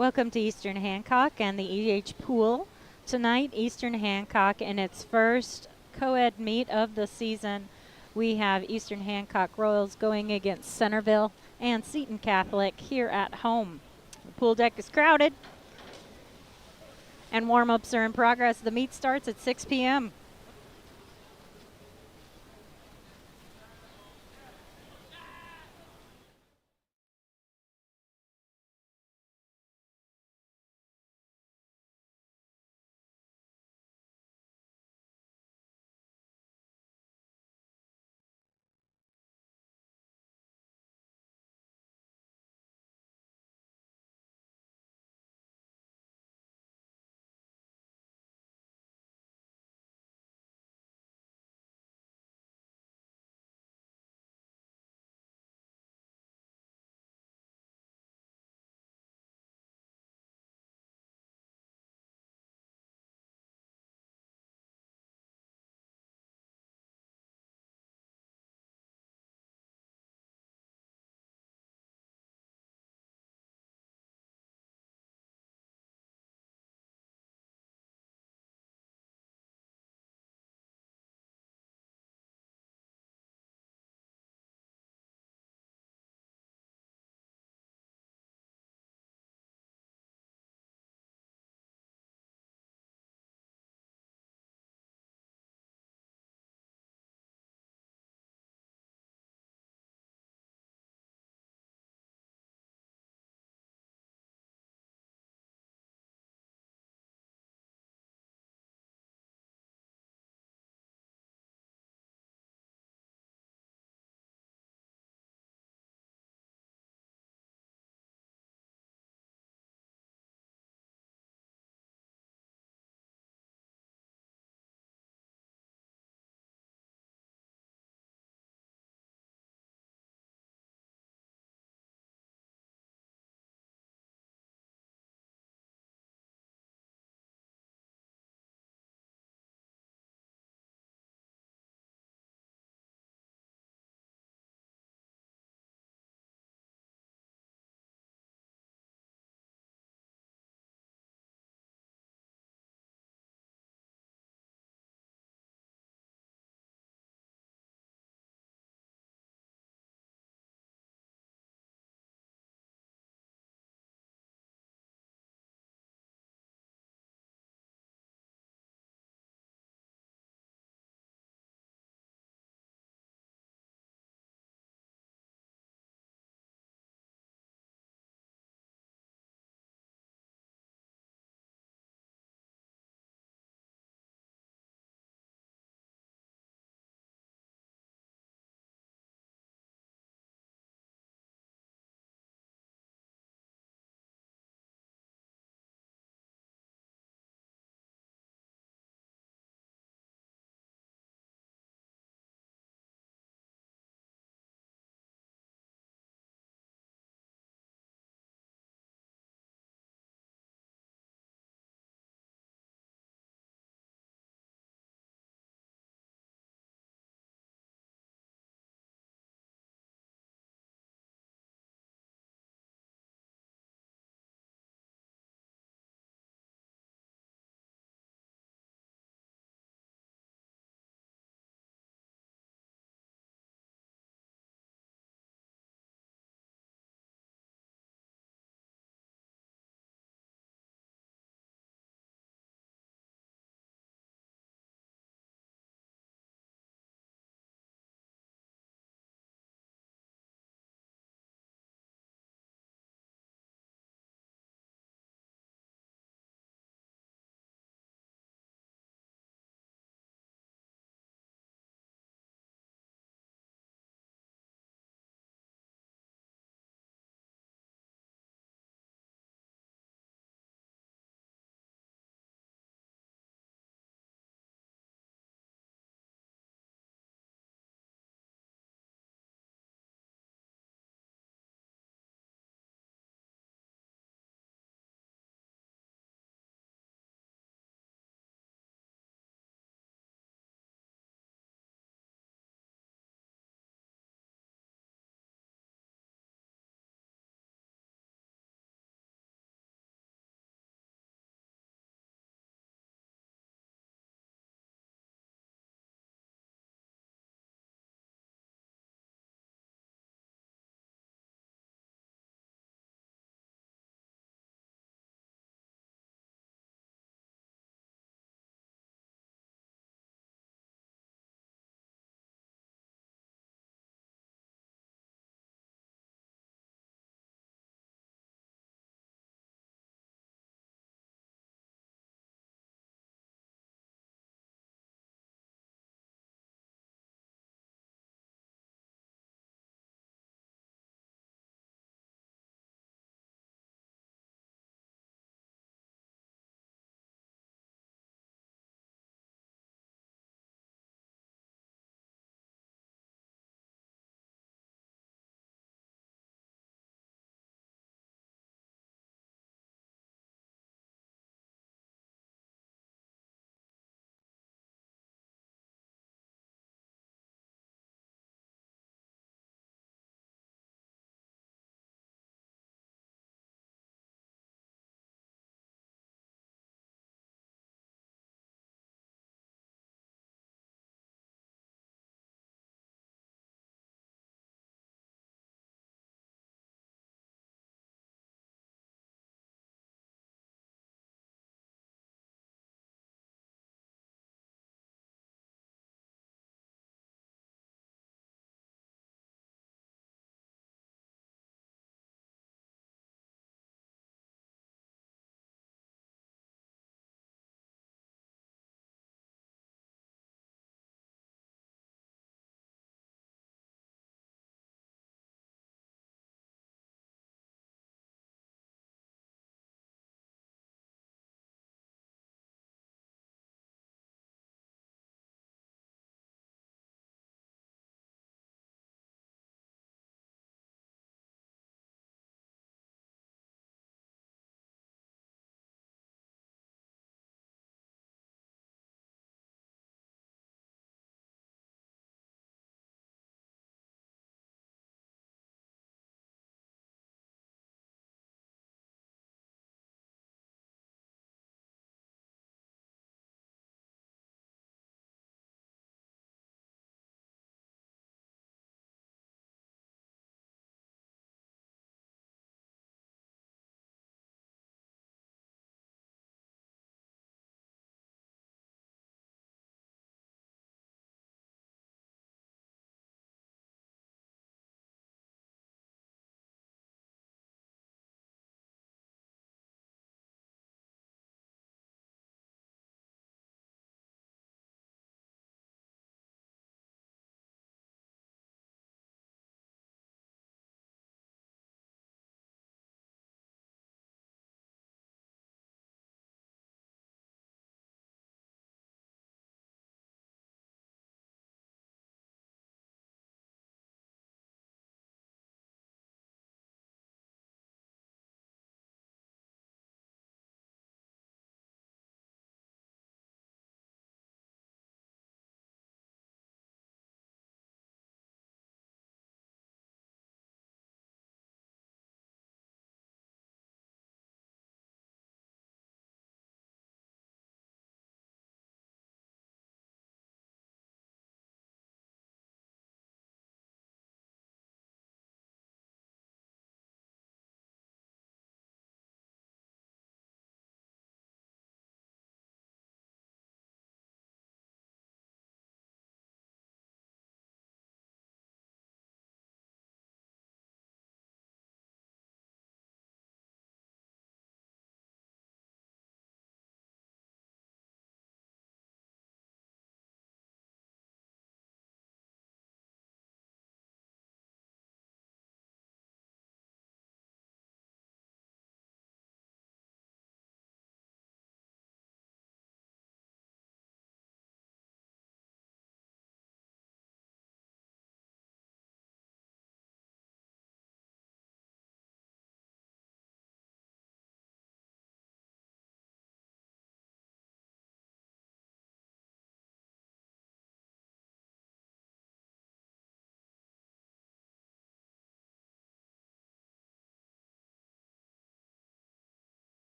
Welcome to Eastern Hancock and the EH Pool. Tonight, Eastern Hancock in its first co-ed meet of the season. We have Eastern Hancock Royals going against Centerville and Seton Catholic here at home. The pool deck is crowded and warm-ups are in progress. The meet starts at 6 p.m.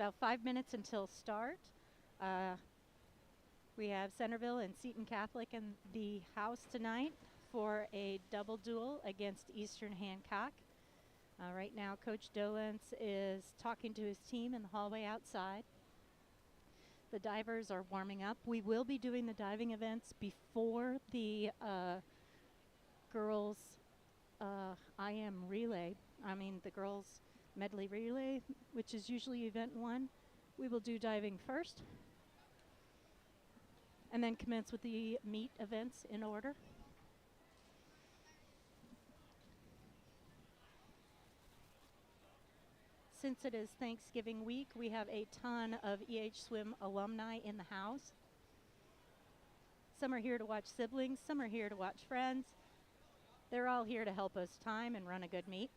about 5 minutes until start. We have Centerville and Seton Catholic in the house tonight for a double duel against Eastern Hancock. Right now, Coach Dolence is talking to his team in the hallway outside. The divers are warming up. We will be doing the diving events before the girls' the girls' medley relay, which is usually event 1. We will do diving first and then commence with the meet events in order. Since it is Thanksgiving week, we have a ton of EH Swim alumni in the house. Some are here to watch siblings, some are here to watch friends. They're all here to help us time and run a good meet.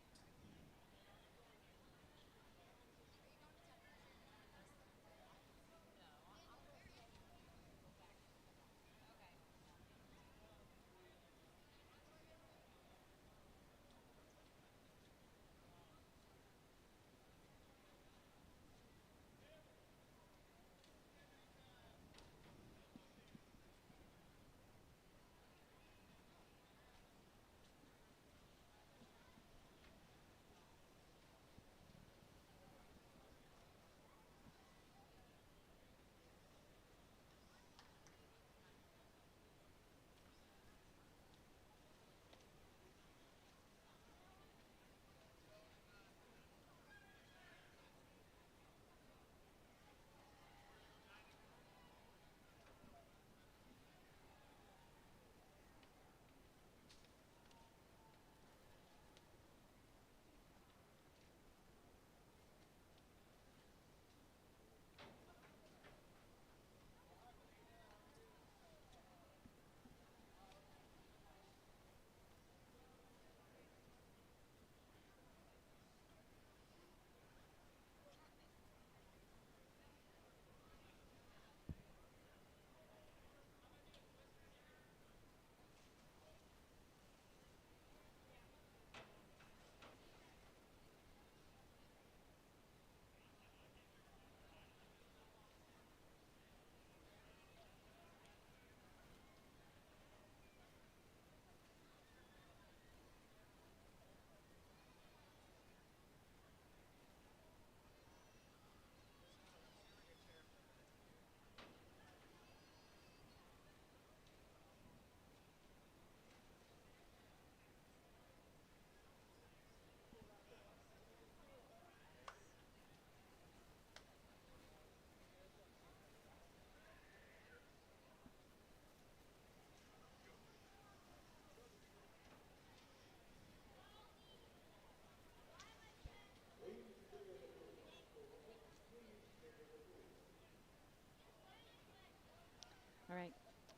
All right,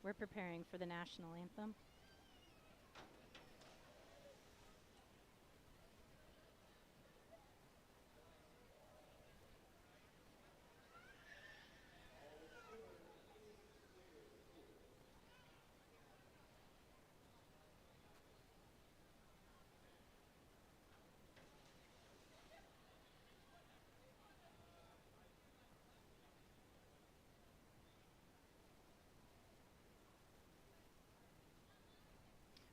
we're preparing for the national anthem.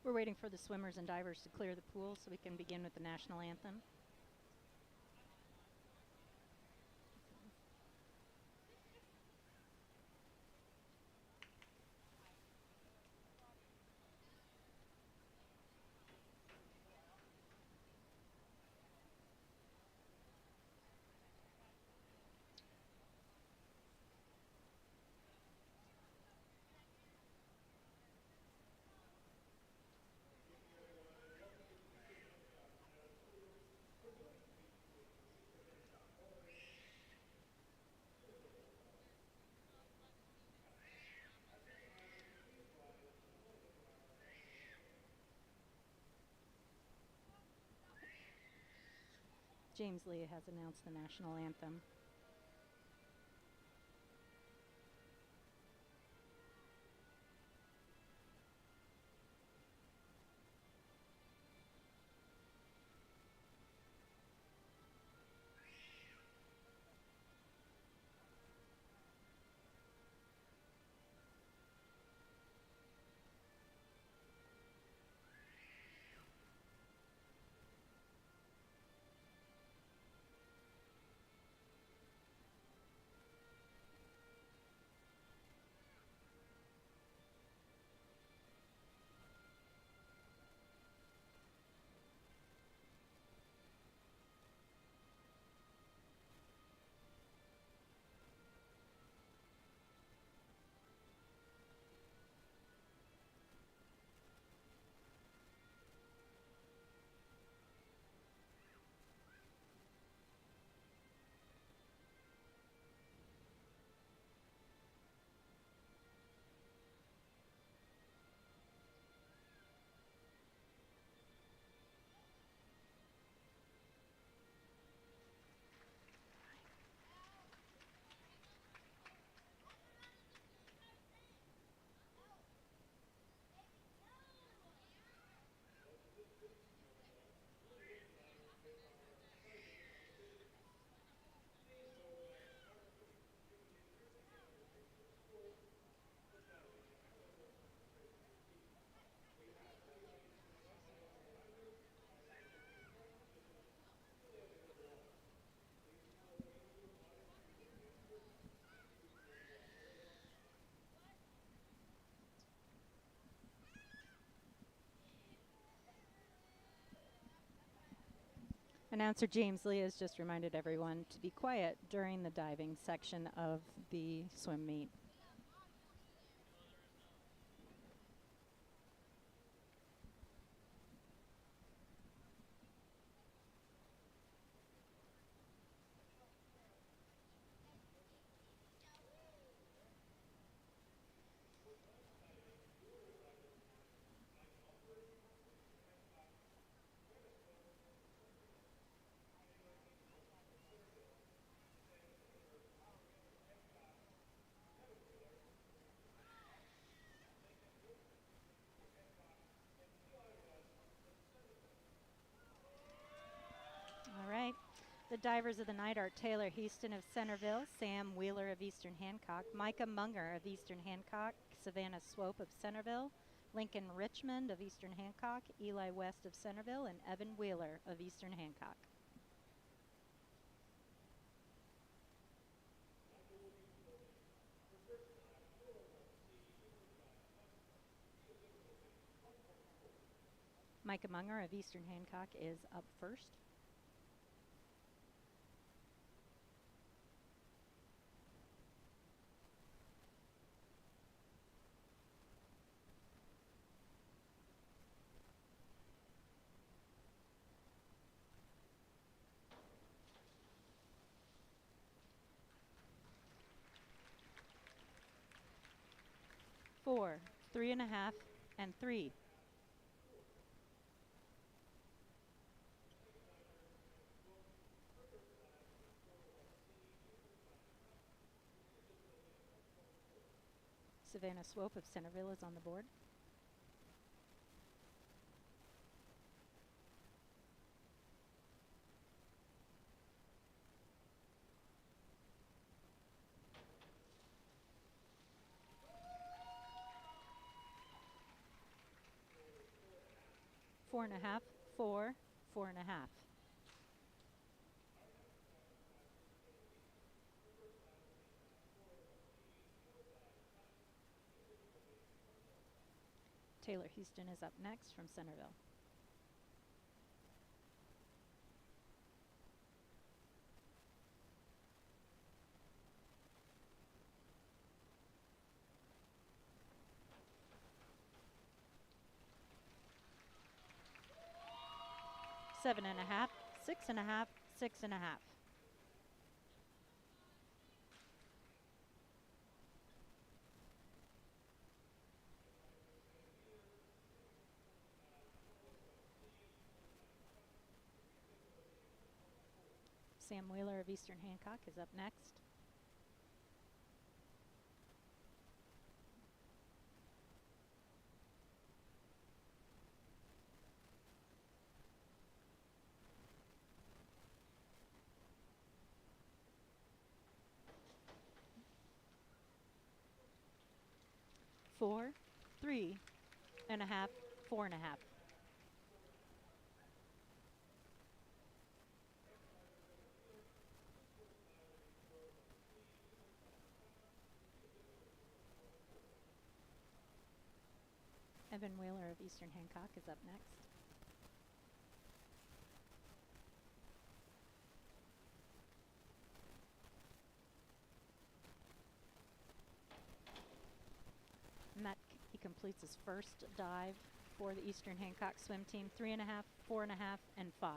We're waiting for the swimmers and divers to clear the pool so we can begin with the national anthem. James Lee has announced the national anthem. Announcer James Lee has just reminded everyone to be quiet during the diving section of the swim meet. All right. The divers of the night are Taylor Houston of Centerville, Sam Wheeler of Eastern Hancock, Micah Munger of Eastern Hancock, Savannah Swope of Centerville, Lincoln Richmond of Eastern Hancock, Eli West of Centerville, and Evan Wheeler of Eastern Hancock. Micah Munger of Eastern Hancock is up first. Four, 3.5, and 3. Savannah Swope of Centerville is on the board. Four and a half, 4, 4.5. Taylor Houston is up next from Centerville. Seven and a half, 6.5, 6.5. Sam Wheeler of Eastern Hancock is up next. Four, 3.5, 4.5. Evan Wheeler of Eastern Hancock is up next. And he completes his first dive for the Eastern Hancock swim team. 3.5, 4.5, and 5.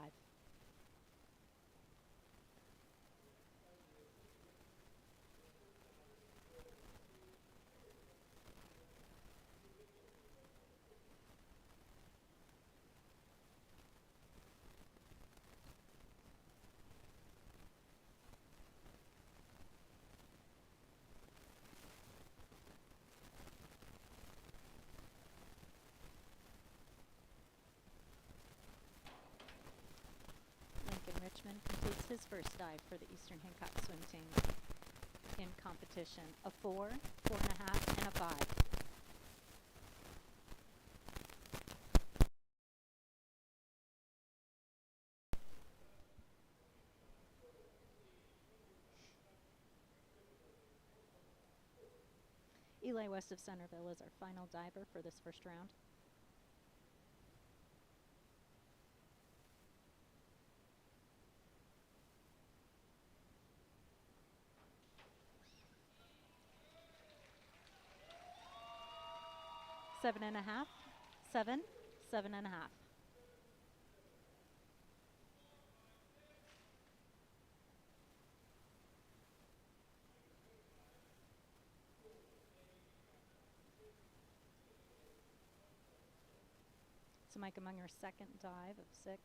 Richmond completes his first dive for the Eastern Hancock swim team in competition. A 4, 4.5, and a 5. Eli West of Centerville is our final diver for this first round. 7.5, 7, 7.5. So Micah Munger's second dive of 6.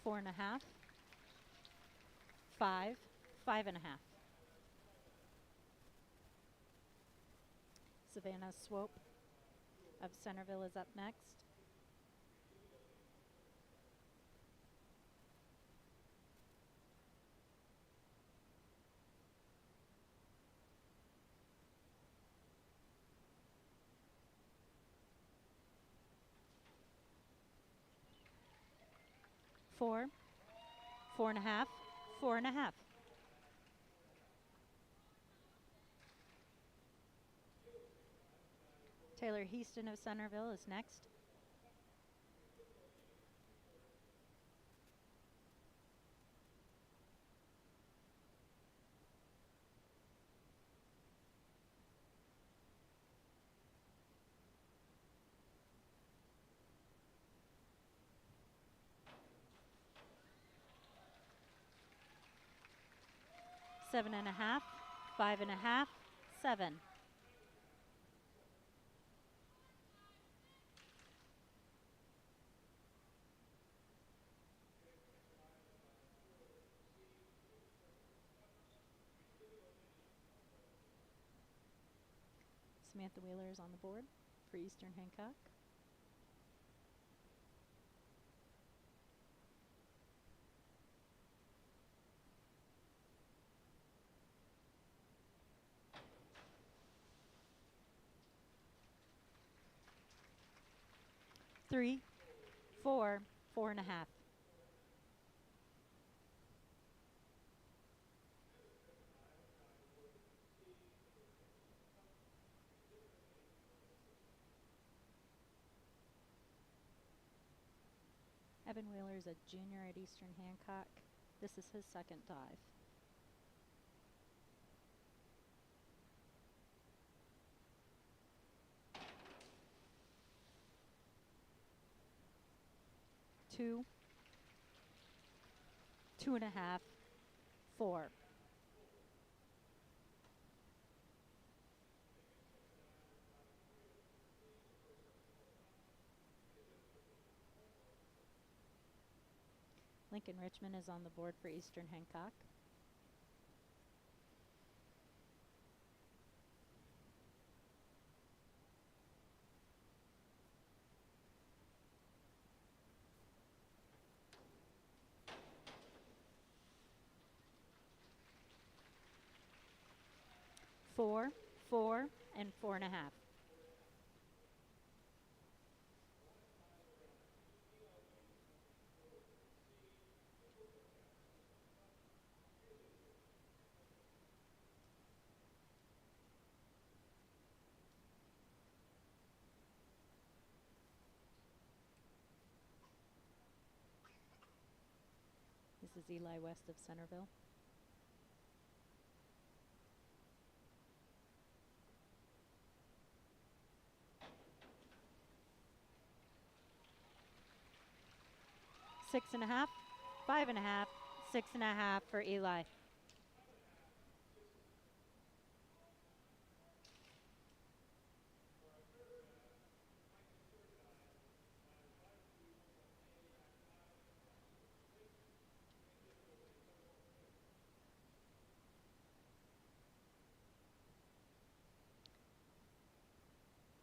Four and a half, 5, 5.5. Savannah Swope of Centerville is up next. Four, 4.5, 4.5. Taylor Heaston of Centerville is next. Seven and a half, 5.5, 7. Samantha Wheeler is on the board for Eastern Hancock. Three, 4, 4.5. Evan Wheeler is a junior at Eastern Hancock. This is his second dive. Two, 2.5, 4. Lincoln Richmond is on the board for Eastern Hancock. Four, 4, and 4.5. This is Eli West of Centerville. Six and a half, 5.5, 6.5 for Eli.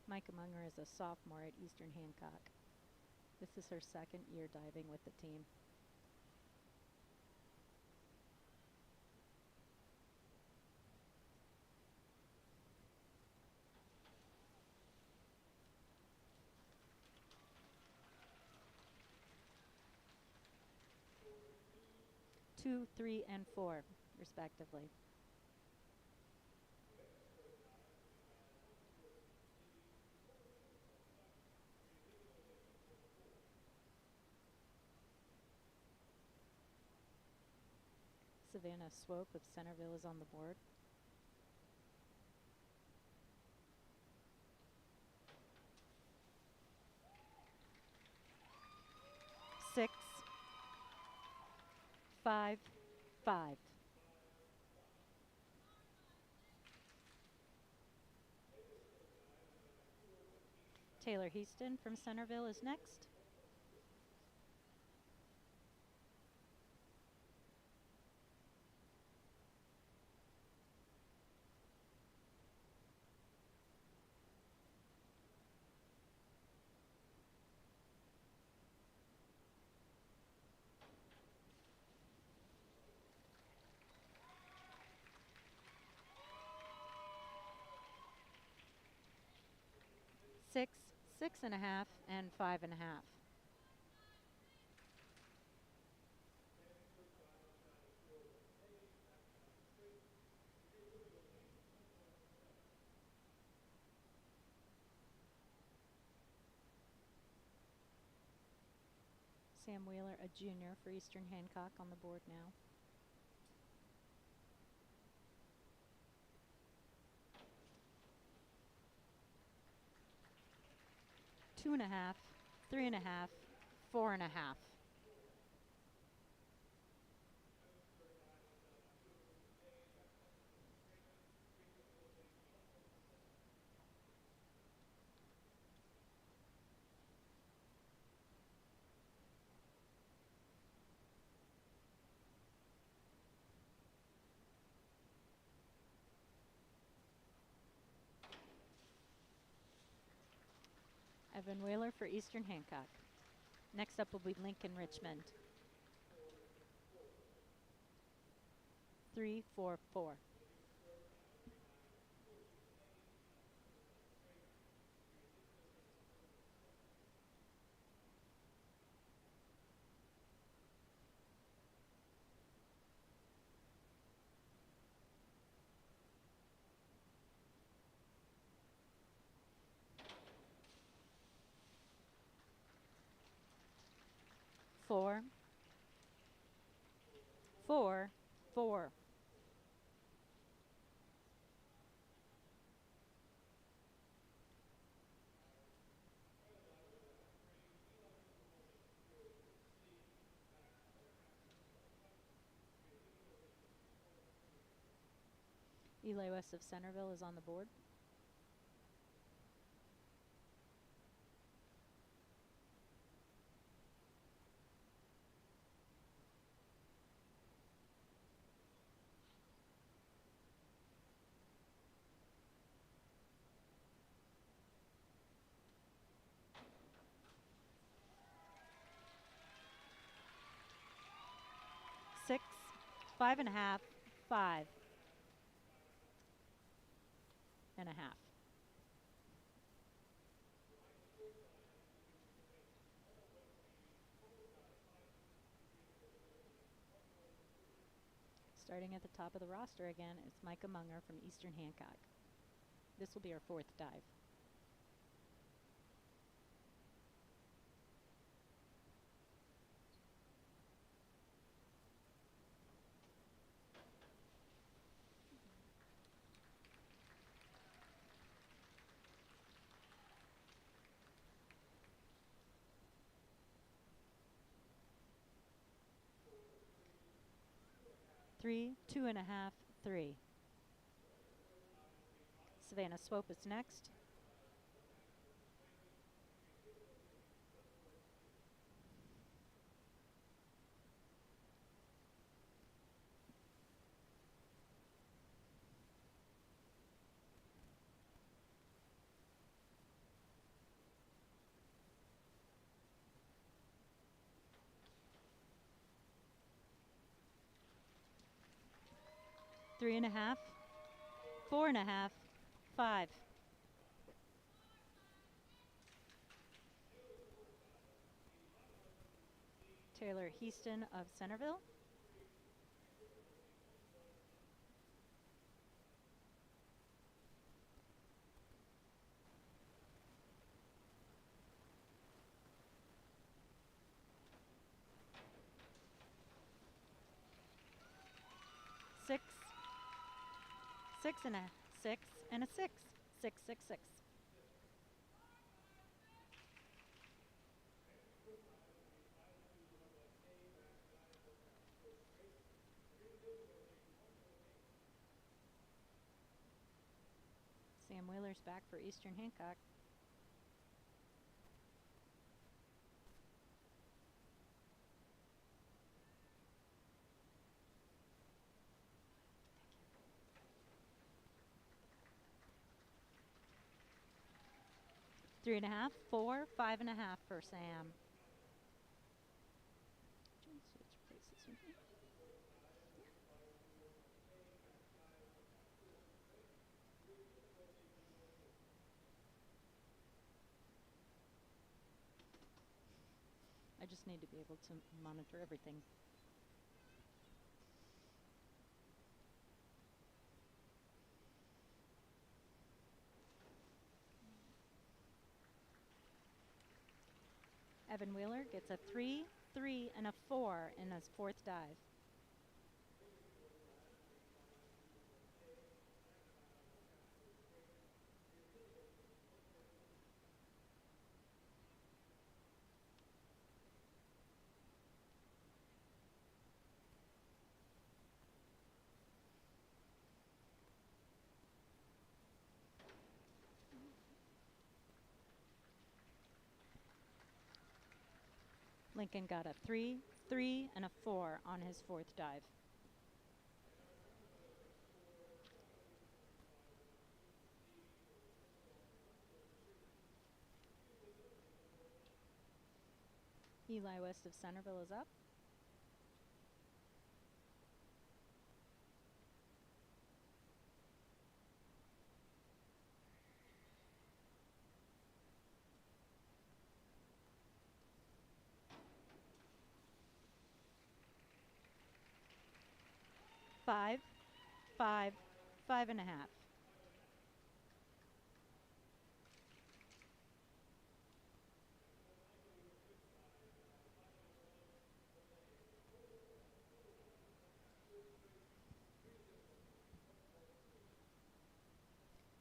Micah Munger is a sophomore at Eastern Hancock. This is her second year diving with the team. Two, 3, and 4, respectively. Savannah Swope of Centerville is on the board. Six, 5, 5. Taylor Houston from Centerville is next. Six, 6.5, and 5.5. Sam Wheeler, a junior for Eastern Hancock, on the board now. Two and a half, 3.5, 4.5. Evan Wheeler for Eastern Hancock. Next up will be Lincoln Richmond. 3, 4, 4. Four, 4, 4. Eli West of Centerville is on the board. Six, 5.5, 5.5. Starting at the top of the roster again, it's Micah Munger from Eastern Hancock. This will be our fourth dive. Three, 2.5, 3. Savannah Swope is next. Three and a half, 4.5, 5. Taylor Houston of Centerville. 6, 6 and a 6 and a 6. 6, 6, 6. Sam Wheeler's back for Eastern Hancock. Three and a half, 4, 5.5 for Sam. Switch places with me. I just need to be able to monitor everything. Evan Wheeler gets a 3, 3, and a 4 in his fourth dive. Lincoln got a 3, 3, and a 4 on his fourth dive. Eli west of Centerville is up. Five, 5, 5.5.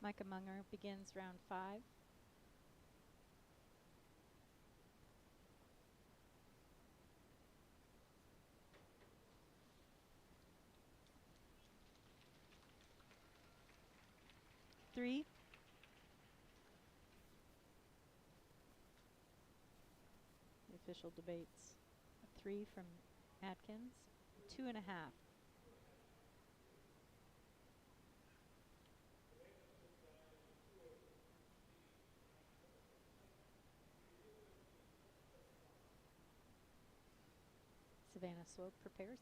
Micah Munger begins round 5. Three, the official debates a 3 from Atkins, 2.5. Savannah Swope prepares.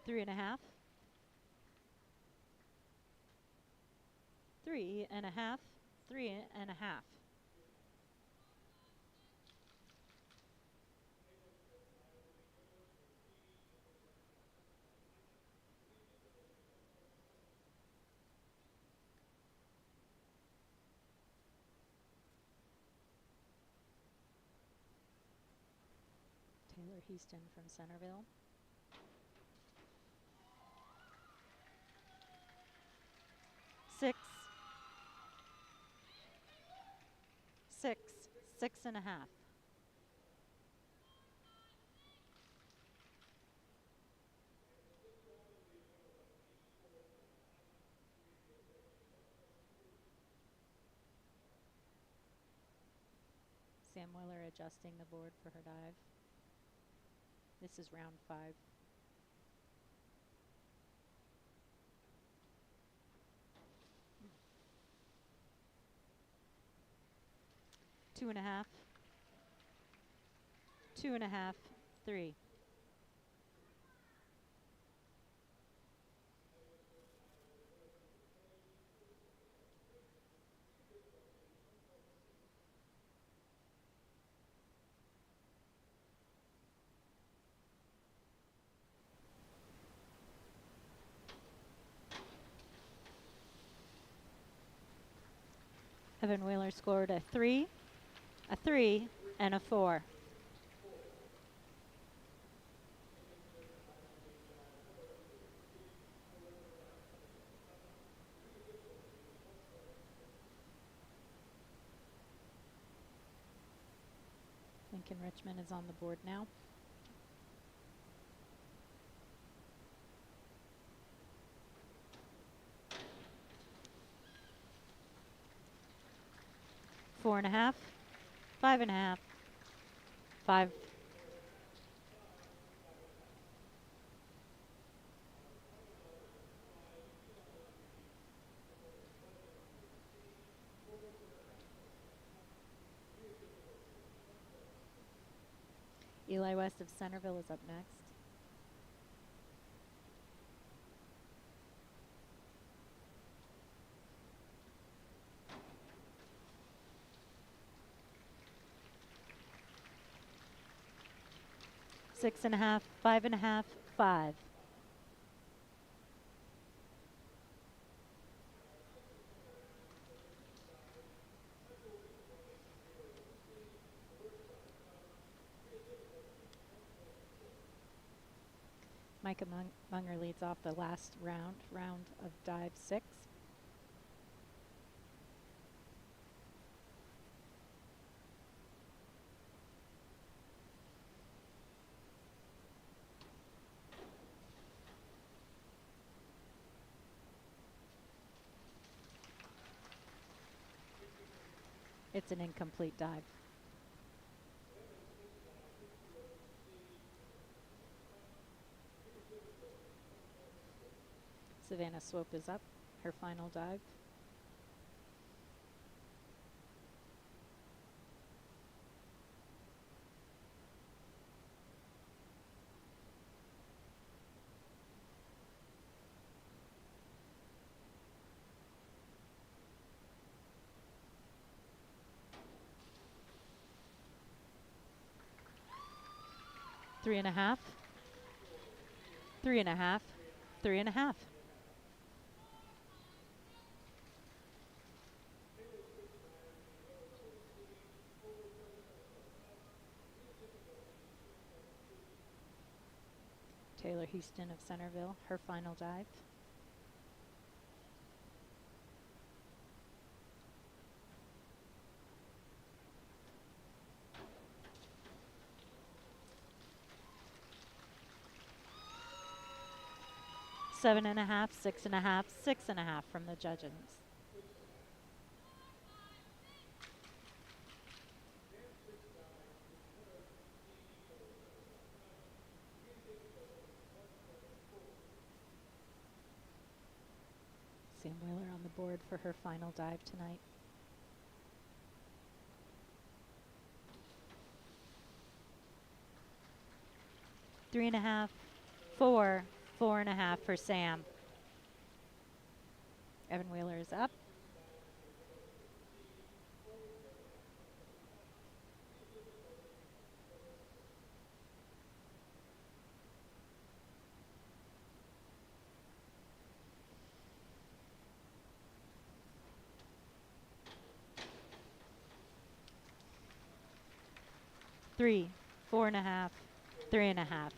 Three and a half. 3.5. 3.5. Taylor Houston from Centerville. Six, 6, 6.5. Sam Wheeler adjusting the board for her dive. This is round 5. Two and a half. 2.5. 3. Evan Wheeler scored a 3, and a 4. Lincoln Richmond is on the board now. Four and a half, 5.5, 5. Eli West of Centerville is up next. Six and a half, 5.5, 5. Micah Munger leads off the last round of dive 6. It's an incomplete dive. Savannah Swope is up, her final dive. Three and a half, 3.5, 3.5. Taylor Houston of Centerville, her final dive. Seven and a half, 6.5, 6.5 from the judges. Sam Wheeler on the board for her final dive tonight. Three and a half, 4, 4.5 for Sam. Evan Wheeler is up. Three, 4.5, 3.5.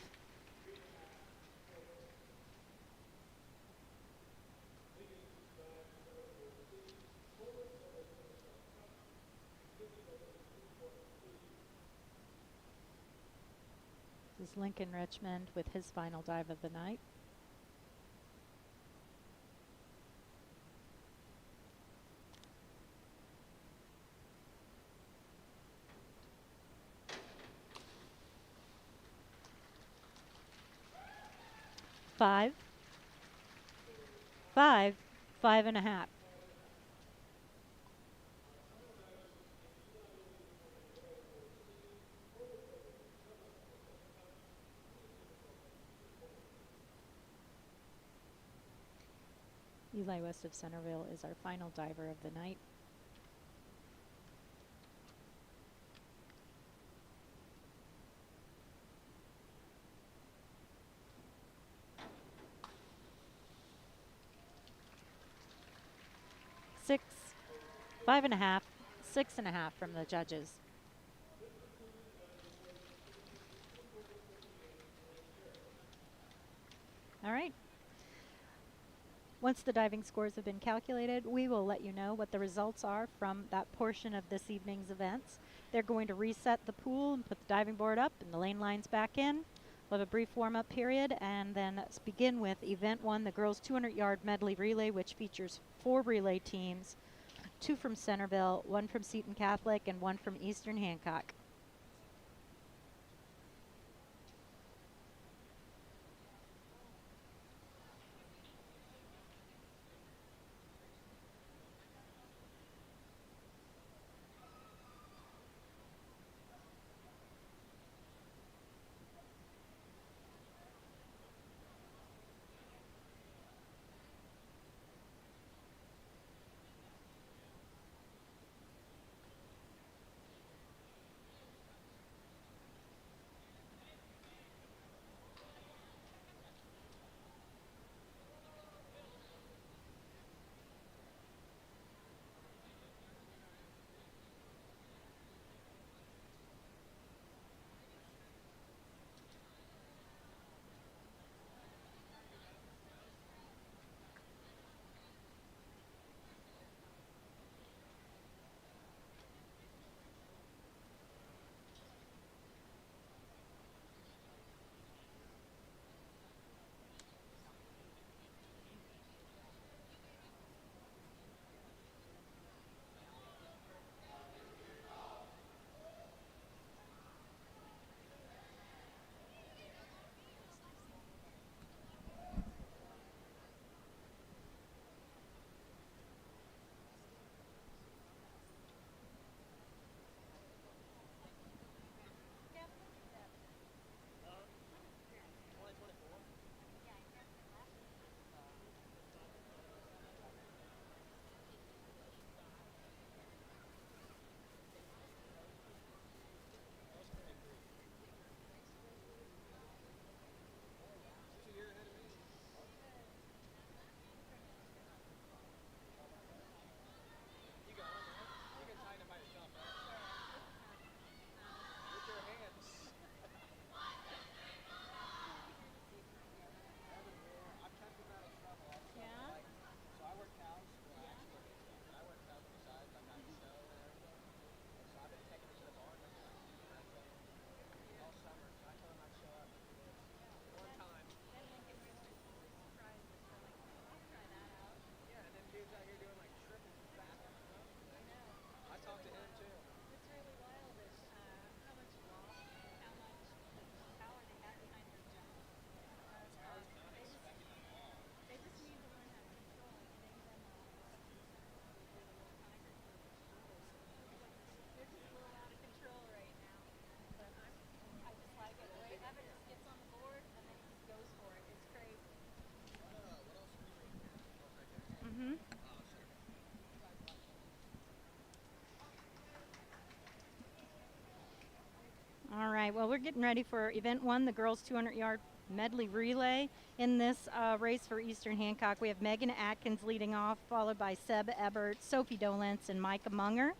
This is Lincoln Richmond with his final dive of the night. Five, 5.5. Eli West of Centerville is our final diver of the night. Six, 5.5, 6.5 from the judges. All right. Once the diving scores have been calculated, we will let you know what the results are from that portion of this evening's events. They're going to reset the pool and put the diving board up and the lane lines back in. We'll have a brief warm-up period and then begin with Event 1, the girls' 200-yard medley relay, which features 4 relay teams, 2 from Centerville, 1 from Seton Catholic, and 1 from Eastern Hancock. All right, well, we're getting ready for Event 1, the girls' 200-yard medley relay. In this race for Eastern Hancock, we have Megan Atkins leading off, followed by Seb Ebert, Sophie Dolence, and Micah Munger.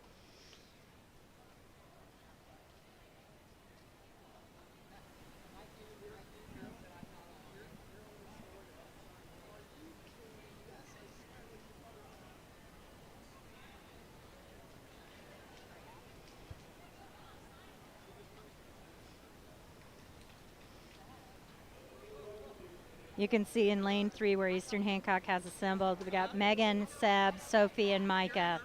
You can see in lane 3 where Eastern Hancock has assembled. We got Megan, Seb, Sophie, and Micah.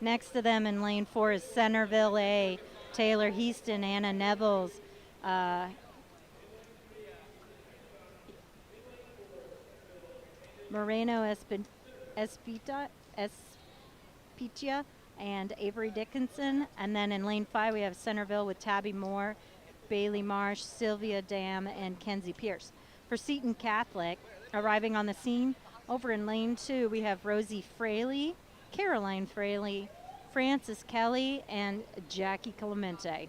Next to them in lane 4 is Centerville A, Taylor Heaston, Anna Nevels, Moreno Espitia, and Avery Dickinson. And then in lane 5 we have Centerville with Tabby Moore, Bailey Marsh, Sylvia Dam, and Kenzie Pierce. For Seton Catholic, arriving on the scene, over in lane 2 we have Rosie Fraley, Caroline Fraley, Frances Kelly, and Jackie Clemente.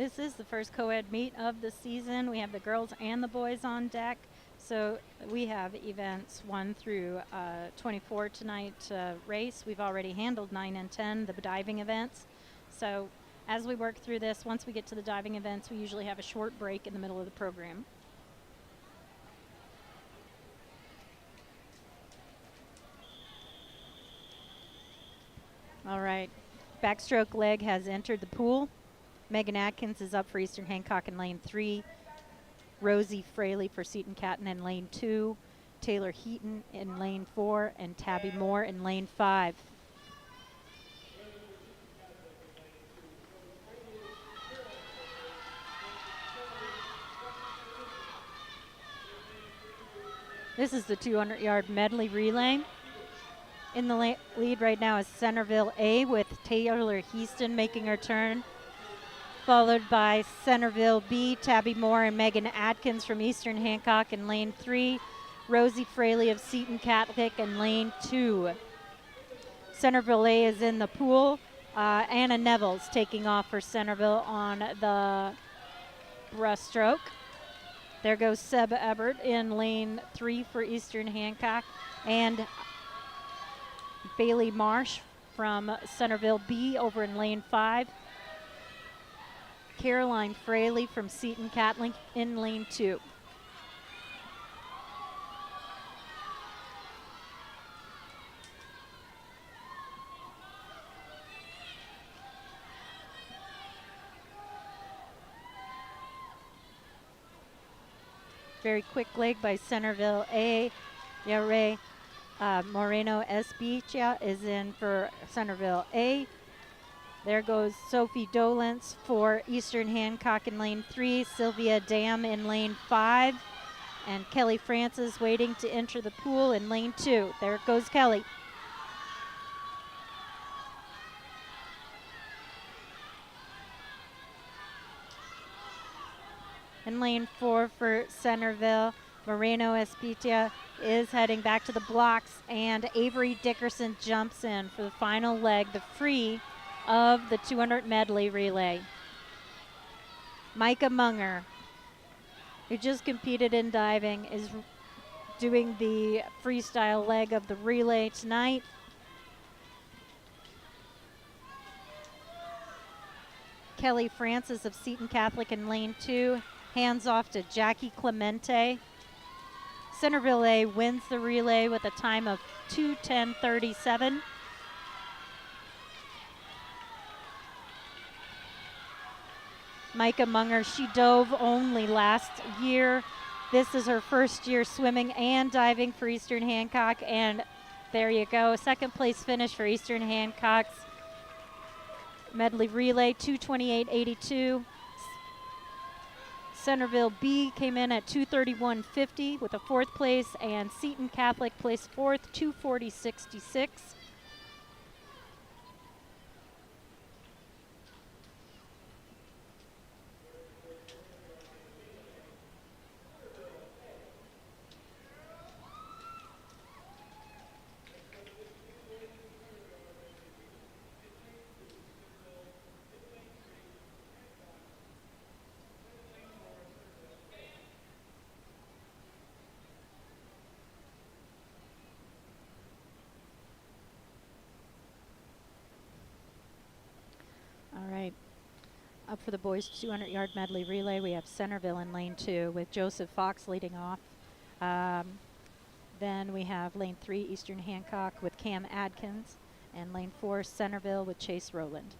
This is the first co-ed meet of the season. We have the girls and the boys on deck. So we have events 1 through 24 tonight to race. We've already handled 9 and 10, the diving events. So as we work through this, once we get to the diving events, we usually have a short break in the middle of the program. All right, backstroke leg has entered the pool. Megan Atkins is up for Eastern Hancock in lane 3. Rosie Fraley for Seton Catton in lane 2. Taylor Heaton in lane 4, and Tabby Moore in lane 5. This is the 200-yard medley relay. In the lead right now is Centerville A with Taylor Heaston making her turn, followed by Centerville B, Tabby Moore and Megan Atkins from Eastern Hancock in lane 3. Rosie Fraley of Seton Catholic in lane 2. Centerville A is in the pool. Anna Neville's taking off for Centerville on the breaststroke. There goes Seb Ebert in lane 3 for Eastern Hancock. And Bailey Marsh from Centerville B over in lane 5. Caroline Fraley from Seton Catholic in lane 2. Very quick leg by Centerville A. Yare Moreno Espicha is in for Centerville A. There goes Sophie Dolence for Eastern Hancock in lane 3. Sylvia Dam in lane 5. And Kelly Francis waiting to enter the pool in lane 2. There goes Kelly. In lane 4 for Centerville, Moreno Espitia is heading back to the blocks, and Avery Dickerson jumps in for the final leg, the free of the 200 medley relay. Micah Munger, who just competed in diving, is doing the freestyle leg of the relay tonight. Kelly Francis of Seton Catholic in lane 2. Hands off to Jackie Clemente. Centerville A wins the relay with a time of 2:10:37. Micah Munger, she dove only last year. This is her first year swimming and diving for Eastern Hancock, and there you go. Second place finish for Eastern Hancock's medley relay, 2:28:82. Centerville B came in at 2:31:50 with a 4th place, and Seton Catholic placed 4th, 2:40:66. All right, up for the boys 200-yard medley relay, we have Centerville in lane 2 with Joseph Fox leading off. Then we have lane 3 Eastern Hancock with Cam Adkins, and lane 4 Centerville with Chase Rowland.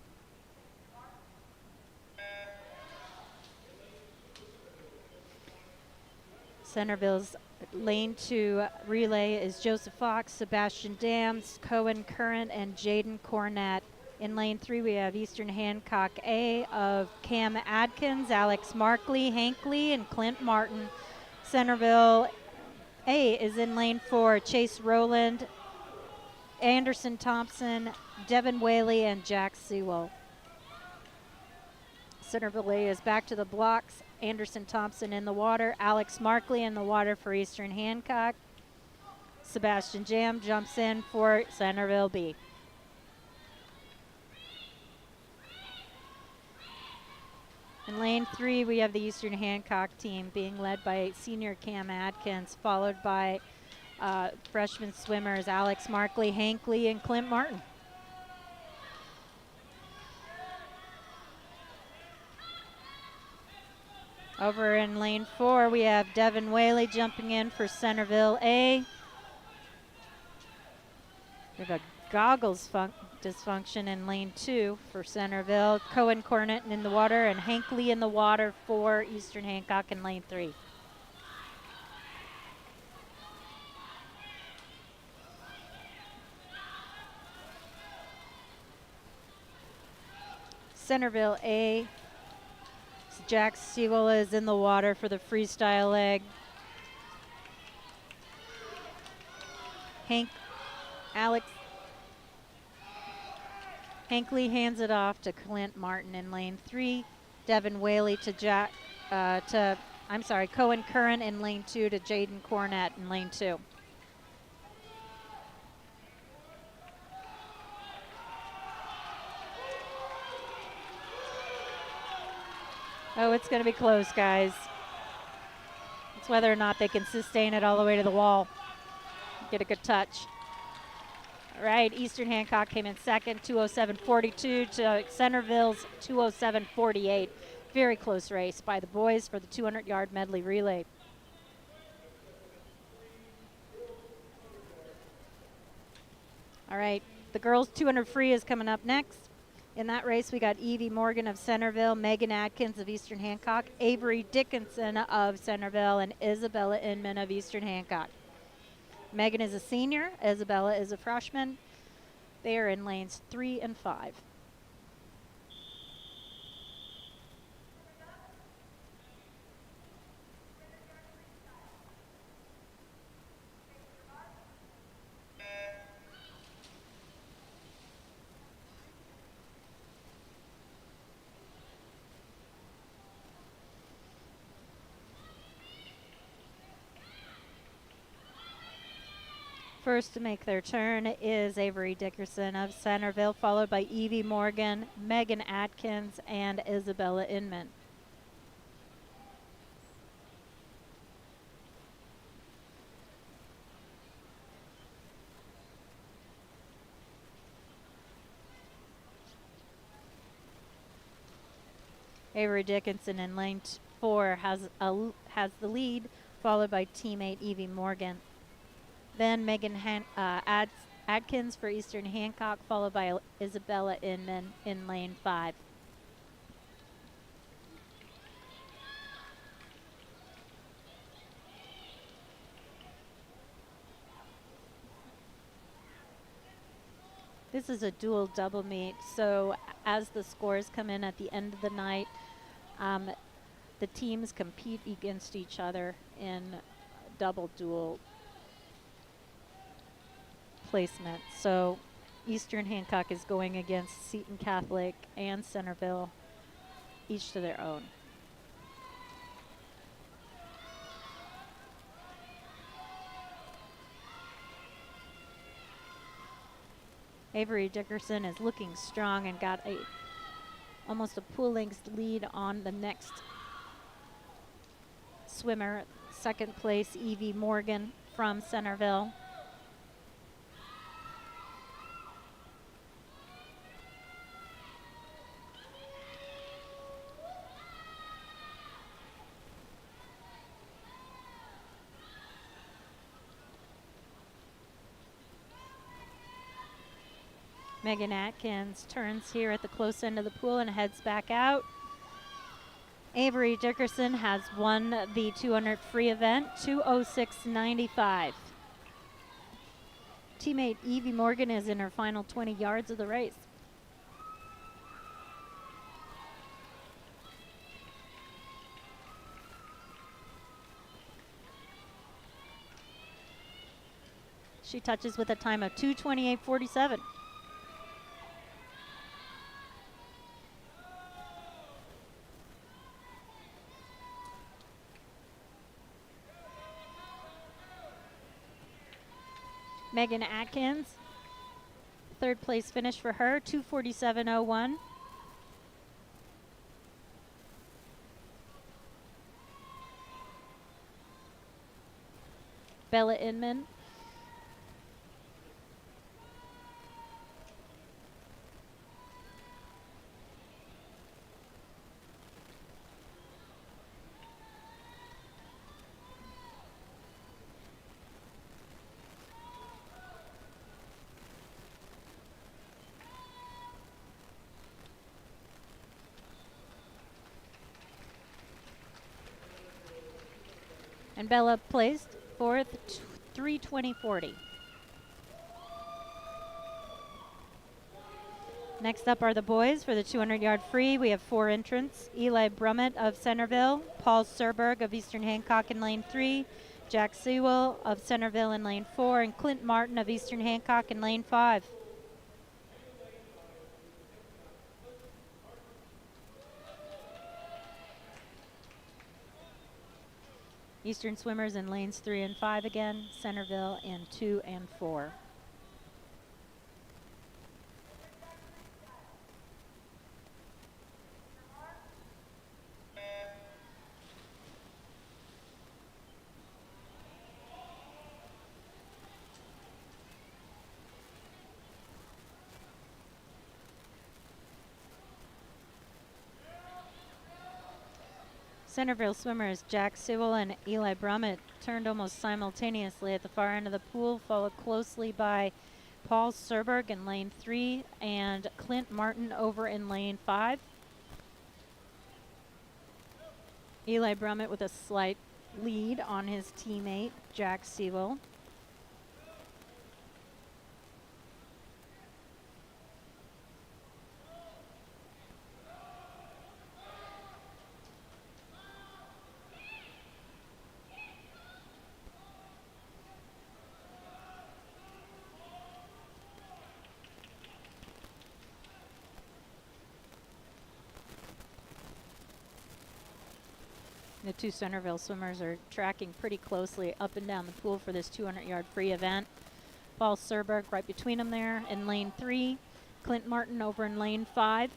Centerville's lane 2 relay is Joseph Fox, Sebastian Dams, Cohen Current, and Jaden Cornett. In lane 3, we have Eastern Hancock A of Cam Adkins, Alex Markley, Hank Lee, and Clint Martin. Centerville A is in lane 4, Chase Rowland, Anderson Thompson, Devin Whaley, and Jack Sewell. Centerville A is back to the blocks. Anderson Thompson in the water, Alex Markley in the water for Eastern Hancock. Sebastian Jam jumps in for Centerville B. In lane 3, we have the Eastern Hancock team being led by senior Cam Adkins, followed by freshman swimmers Alex Markley, Hankley, and Clint Martin. Over in lane 4, we have Devin Whaley jumping in for Centerville A. We have a goggles dysfunction in lane 2 for Centerville. Cohen Cornett in the water and Hankley in the water for Eastern Hancock in lane 3. Centerville A. Jack Siegel is in the water for the freestyle leg. Hankley hands it off to Clint Martin in lane 3. Devin Whaley to Cohen Curran in lane 2 to Jaden Cornett in lane 2. Oh, it's going to be close, guys. It's whether or not they can sustain it all the way to the wall. Get a good touch. All right, Eastern Hancock came in second, 207.42 to Centerville's 207.48. Very close race by the boys for the 200-yard medley relay. All right, the girls 200 free is coming up next. In that race, we got Evie Morgan of Centerville, Megan Adkins of Eastern Hancock, Avery Dickinson of Centerville, and Isabella Inman of Eastern Hancock. Megan is a senior, Isabella is a freshman. They are in lanes 3 and 5. First to make their turn is Avery Dickerson of Centerville, followed by Evie Morgan, Megan Atkins, and Isabella Inman. Avery Dickinson in lane 4 has the lead, followed by teammate Evie Morgan. Then Megan Adkins for Eastern Hancock, followed by Isabella Inman in lane 5. This is a dual double meet, so as the scores come in at the end of the night, the teams compete against each other in double dual placement. So Eastern Hancock is going against Seton Catholic and Centerville, each to their own. Avery Dickerson is looking strong and got almost a pool length lead on the next swimmer. Second place, Evie Morgan from Centerville. Megan Atkins turns here at the close end of the pool and heads back out. Avery Dickerson has won the 200 free event, 2:06.95. Teammate Evie Morgan is in her final 20 yards of the race. She touches with a time of 2:28.47. Megan Atkins, third place finish for her, 2:47.01. Bella Inman. And Bella placed fourth, 3:20.40. Next up are the boys for the 200-yard free. We have 4 entrants: Eli Brummett of Centerville, Paul Serberg of Eastern Hancock in lane 3, Jack Sewell of Centerville in lane 4, and Clint Martin of Eastern Hancock in lane 5. Eastern swimmers in lanes 3 and 5 again, Centerville in 2 and 4. Centerville swimmers Jack Sewell and Eli Brummett turned almost simultaneously at the far end of the pool, followed closely by Paul Serberg in lane 3 and Clint Martin over in lane 5. Eli Brummett with a slight lead on his teammate Jack Sewell. The 2 Centerville swimmers are tracking pretty closely up and down the pool for this 200-yard free event. Paul Serberg right between them there in lane 3. Clint Martin over in lane 5.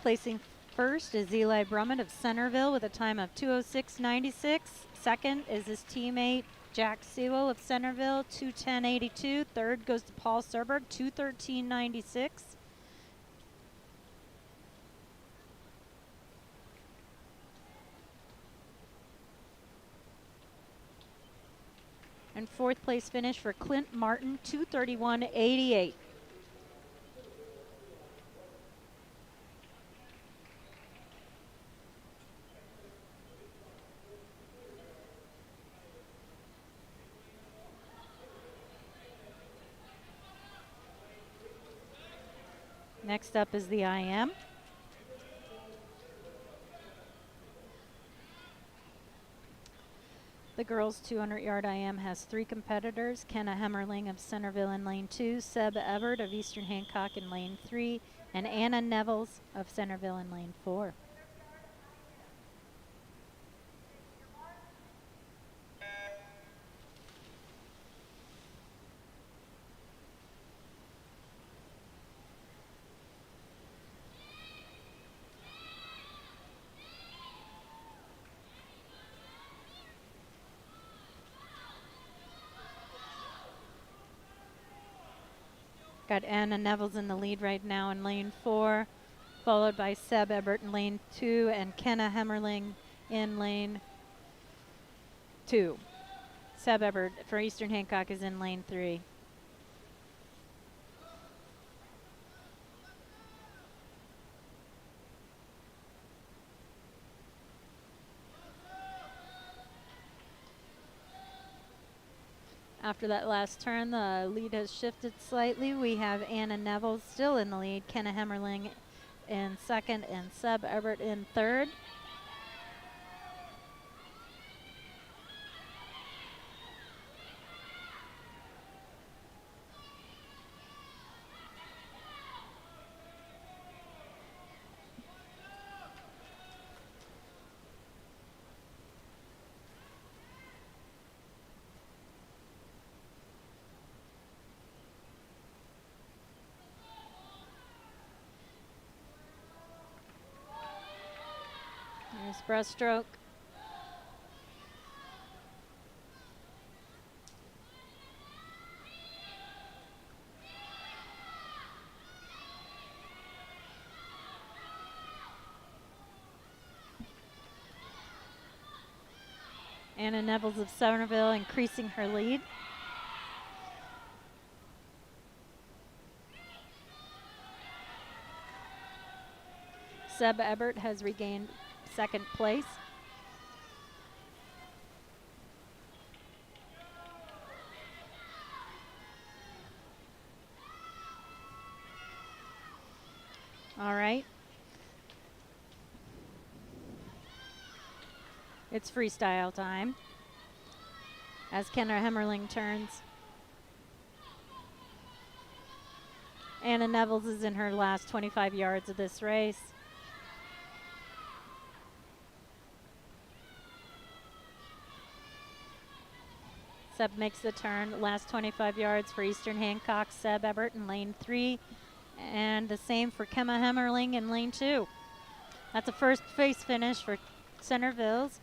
Placing first is Eli Brummett of Centerville with a time of 2:06.96. Second is his teammate Jack Sewell of Centerville, 2:10.82. Third goes to Paul Serberg, 2:13.96. And fourth place finish for Clint Martin, 2:31.88. Next up is the IM. The girls' 200-yard IM has 3 competitors: Kenna Hemmerling of Centerville in lane 2, Seb Everett of Eastern Hancock in lane 3, and Anna Nevels of Centerville in lane 4. Got Anna Nevels in the lead right now in lane 4, followed by Seb Ebert in lane 2 and Kenna Hemmerling in lane 2. Seb Ebert for Eastern Hancock is in lane 3. After that last turn, the lead has shifted slightly. We have Anna Neville still in the lead, Kenna Hemmerling in second, and Seb Everett in third. There's breaststroke. Anna Neville of Centerville increasing her lead. Seb Ebert has regained second place. All right. It's freestyle time as Kenna Hemmerling turns. Anna Neville is in her last 25 yards of this race. Seb makes the turn, last 25 yards for Eastern Hancock, Seb Everett in lane 3, and the same for Kenna Hemmerling in lane 2. That's a first place finish for Centerville's.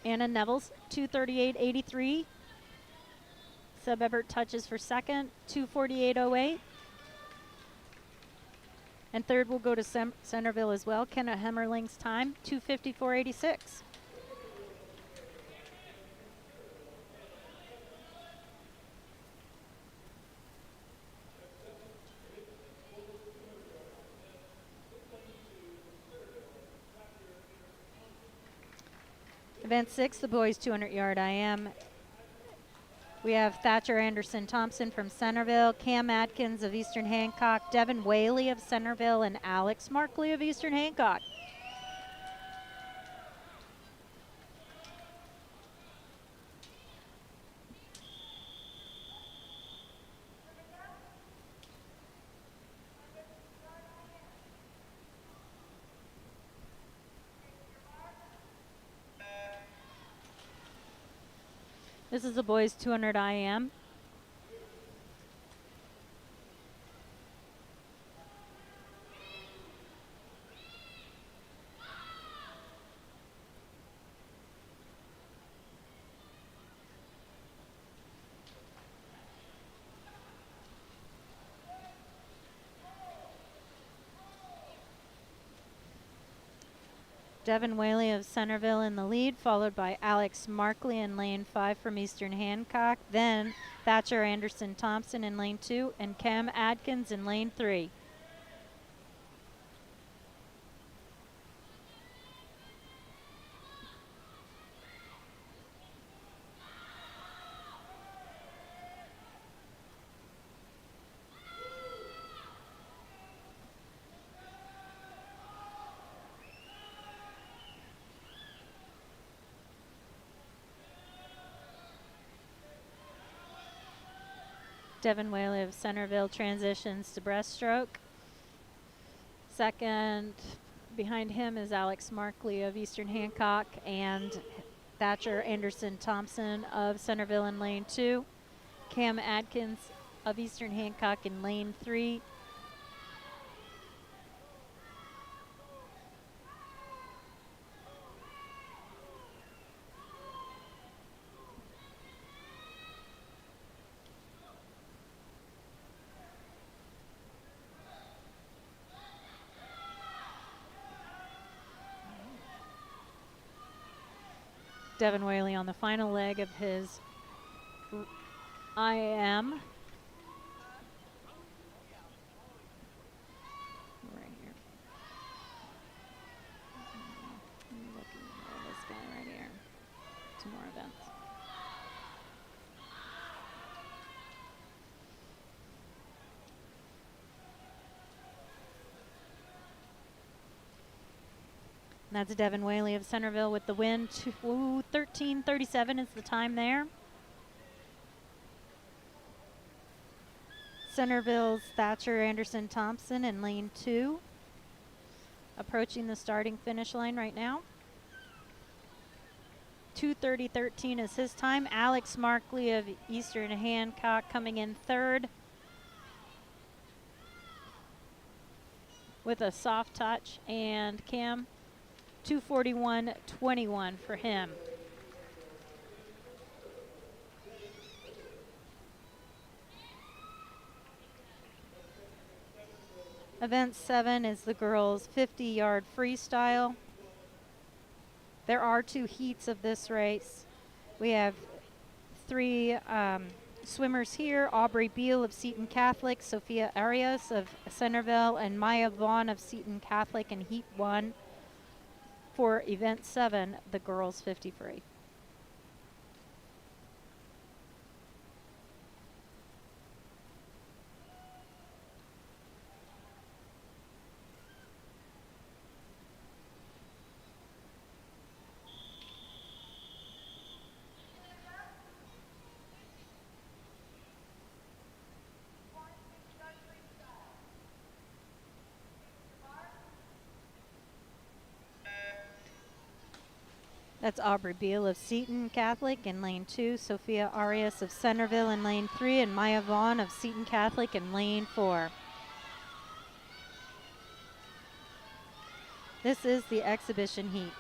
Anna Neville's 2:38.83. Seb Everett touches for second, 2:48.08. And third will go to Centerville as well. Kenna Hemmerling's time, 2:54.86. Event 6, the boys 200-yard IM. We have Thatcher Anderson Thompson from Centerville, Cam Atkins of Eastern Hancock, Devin Whaley of Centerville, and Alex Markley of Eastern Hancock. This is the boys 200 IM. Devin Whaley of Centerville in the lead, followed by Alex Markley in lane 5 from Eastern Hancock. Then Thatcher Anderson Thompson in lane 2 and Cam Adkins in lane 3. Devin Whaley of Centerville transitions to breaststroke. Second, behind him is Alex Markley of Eastern Hancock and Thatcher Anderson Thompson of Centerville in lane 2. Cam Adkins of Eastern Hancock in lane 3. Devin Whaley on the final leg of his IM. Right here. I'm looking at this guy right here. 2 more events. That's Devin Whaley of Centerville with the win. 13:37 is the time there. Centerville's Thatcher Anderson Thompson in lane 2. Approaching the starting finish line right now. 2:30.13 is his time. Alex Markley of Eastern Hancock coming in third with a soft touch, and Cam 2:41.21 for him. Event 7 is the girls' 50-yard freestyle. There are 2 heats of this race. We have 3 swimmers here: Aubrey Beal of Seton Catholic, Sophia Arias of Centerville, and Maya Vaughn of Seton Catholic in Heat 1 for Event 7, the girls' 50 free. That's Aubrey Beal of Seton Catholic in lane 2, Sophia Arias of Centerville in lane 3, and Maya Vaughn of Seton Catholic in lane 4. This is the exhibition heat.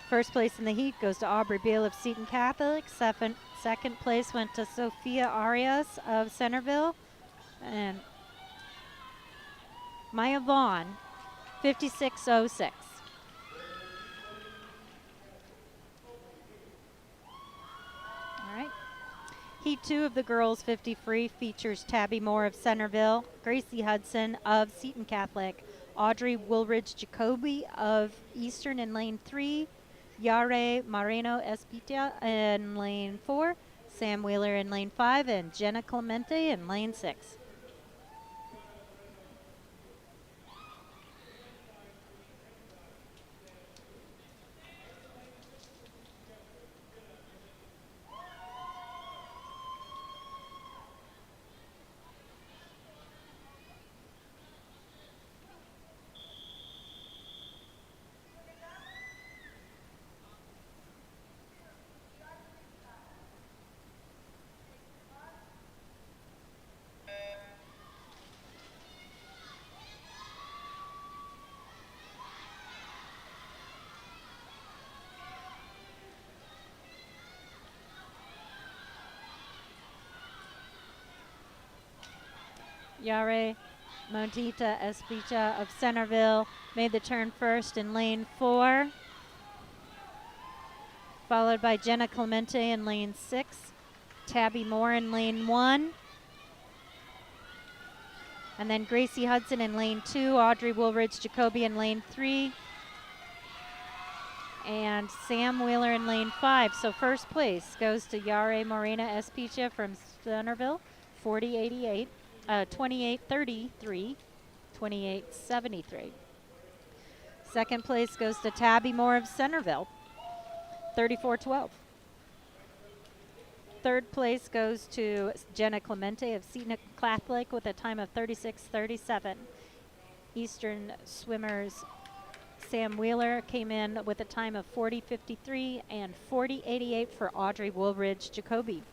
First place in the heat goes to Aubrey Beal of Seton Catholic. Second place went to Sophia Arias of Centerville. And Maya Vaughn, 56.06. All right. Heat 2 of the girls' 50 free features Tabby Moore of Centerville, Gracie Hudson of Seton Catholic, Audrey Woolridge Jacoby of Eastern in lane 3, Yare Moreno Espita in lane 4, Sam Wheeler in lane 5, and Jenna Clemente in lane 6. Yare Modita Espita of Centerville made the turn first in lane 4, followed by Jenna Clemente in lane 6, Tabby Moore in lane 1, and then Gracie Hudson in lane 2, Audrey Woolridge Jacoby in lane 3, and Sam Wheeler in lane 5. So first place goes to Yare Morena Espicha from Centerville, 28.33, 28.73. Second place goes to Tabby Moore of Centerville, 34.12. Third place goes to Jenna Clemente of Seton Catholic with a time of 36.37. Eastern swimmers Sam Wheeler came in with a time of 40.53 and 40.88 for Audrey Woolridge Jacoby.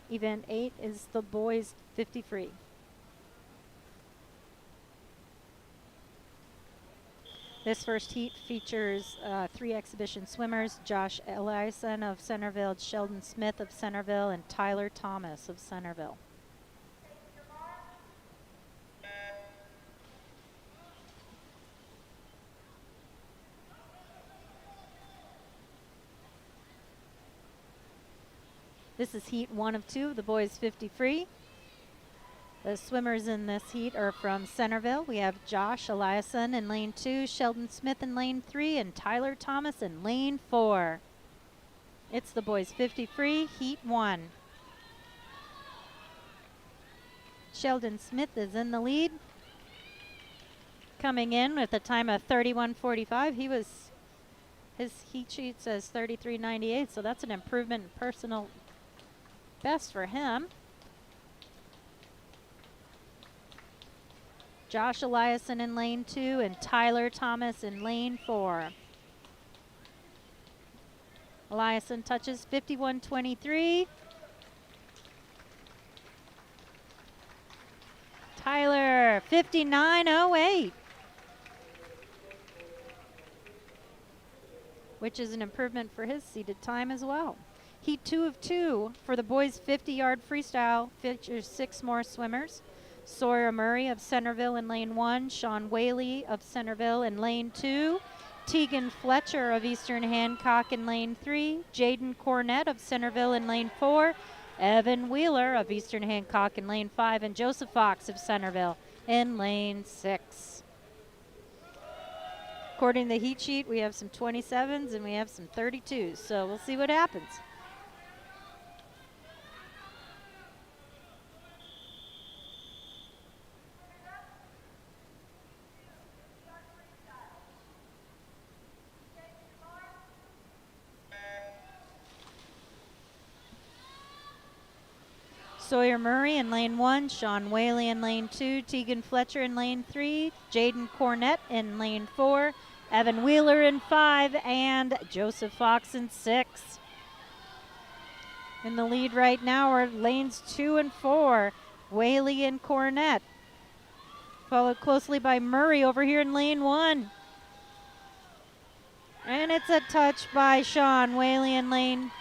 Event 8 is the boys 50 free. This first heat features 3 exhibition swimmers: Josh Eliason of Centerville, Sheldon Smith of Centerville, and Tyler Thomas of Centerville. This is heat 1 of 2 of the boys 50 free. The swimmers in this heat are from Centerville. We have Josh Eliason in lane 2, Sheldon Smith in lane 3, and Tyler Thomas in lane 4. It's the boys 50 free, heat 1. Sheldon Smith is in the lead. Coming in with a time of 31:45. His heat sheet says 33:98, so that's an improvement in personal best for him. Josh Eliason in lane 2 and Tyler Thomas in lane 4. Eliason touches 51:23. Tyler 59:08, which is an improvement for his seated time as well. Heat 2 of 2 for the boys 50-yard freestyle features 6 more swimmers. Sawyer Murray of Centerville in lane 1, Sean Whaley of Centerville in lane 2, Tegan Fletcher of Eastern Hancock in lane 3, Jaden Cornett of Centerville in lane 4, Evan Wheeler of Eastern Hancock in lane 5, and Joseph Fox of Centerville in lane 6. According to the heat sheet, we have some 27s and we have some 32s, so we'll see what happens. Sawyer Murray in lane 1, Sean Whaley in lane 2, Tegan Fletcher in lane 3, Jaden Cornett in lane 4, Evan Wheeler in 5, and Joseph Fox in 6. In the lead right now are lanes 2 and 4, Whaley and Cornett, followed closely by Murray over here in lane 1. And it's a touch by Sean Whaley in lane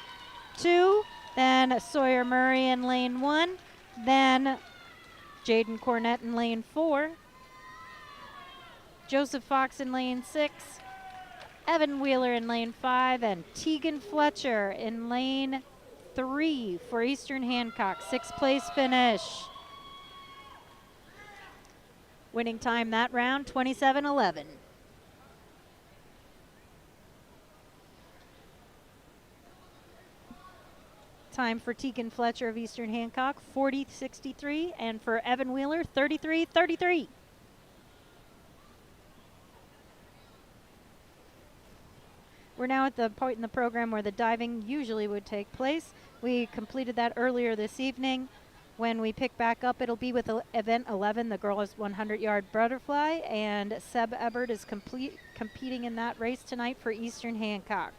2. Then Sawyer Murray in lane 1. Then Jaden Cornett in lane 4. Joseph Fox in lane 6. Evan Wheeler in lane 5. And Tegan Fletcher in lane 3 for Eastern Hancock. 6th place finish. Winning time that round, 27:11. Time for Tegan Fletcher of Eastern Hancock, 40:63, and for Evan Wheeler, 33:33. We're now at the point in the program where the diving usually would take place. We completed that earlier this evening. When we pick back up, it'll be with event 11, the girls 100-yard butterfly, and Seb Ebert is competing in that race tonight for Eastern Hancock.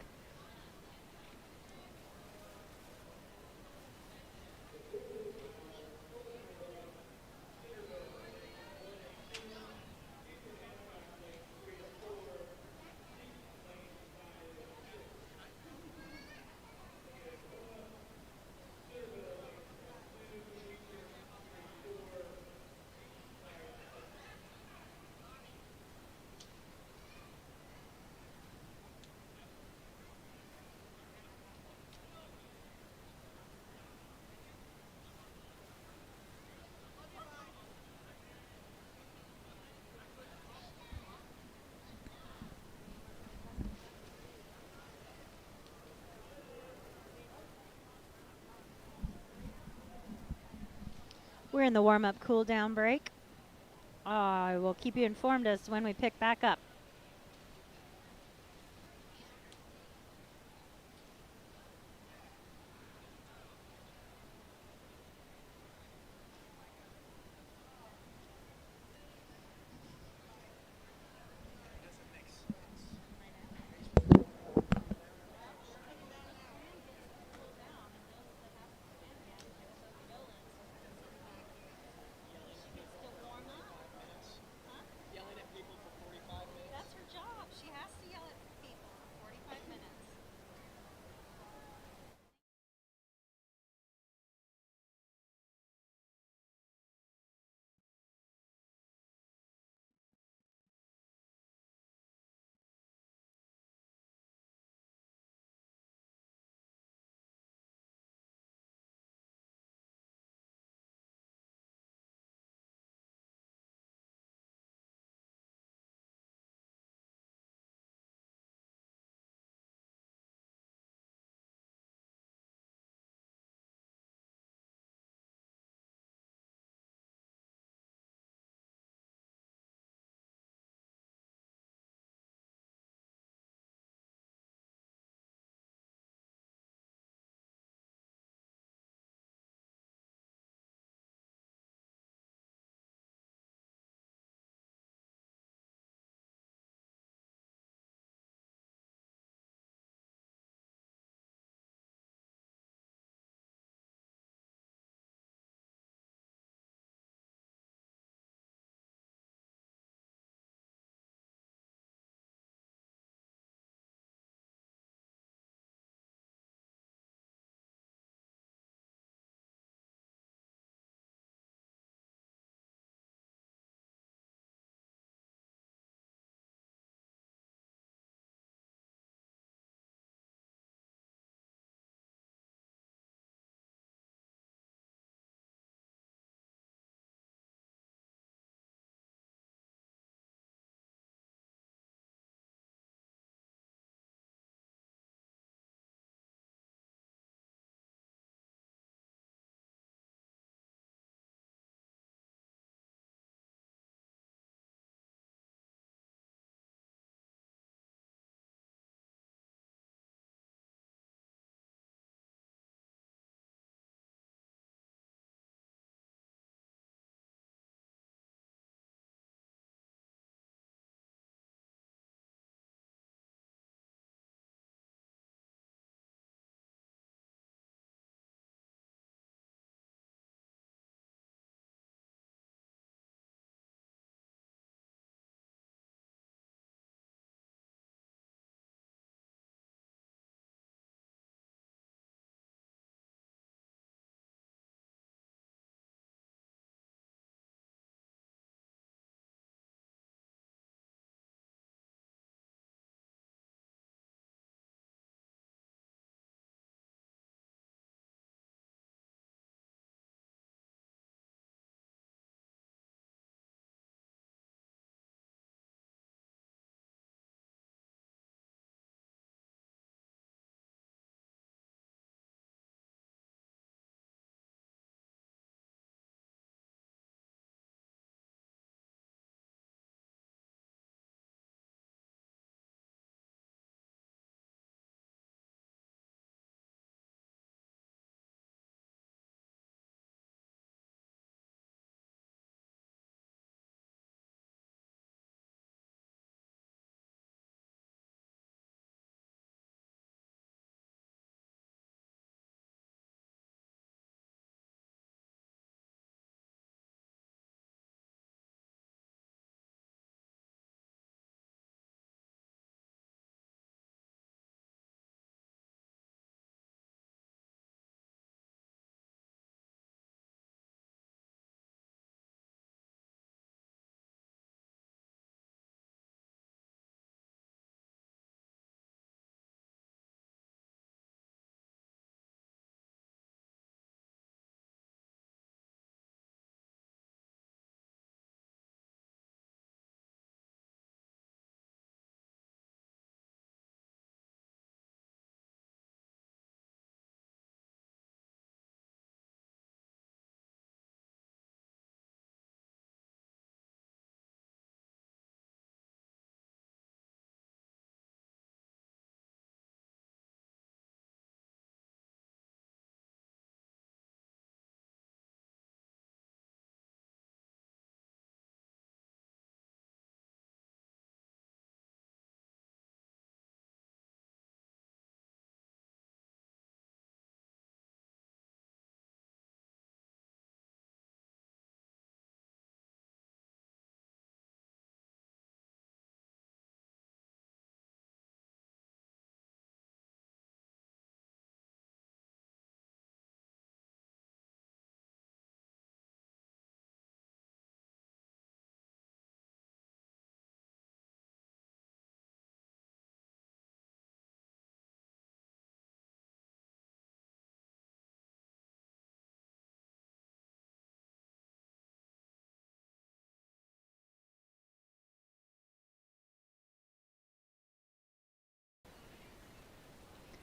We're in the warm-up cool-down break. I will keep you informed as to when we pick back up.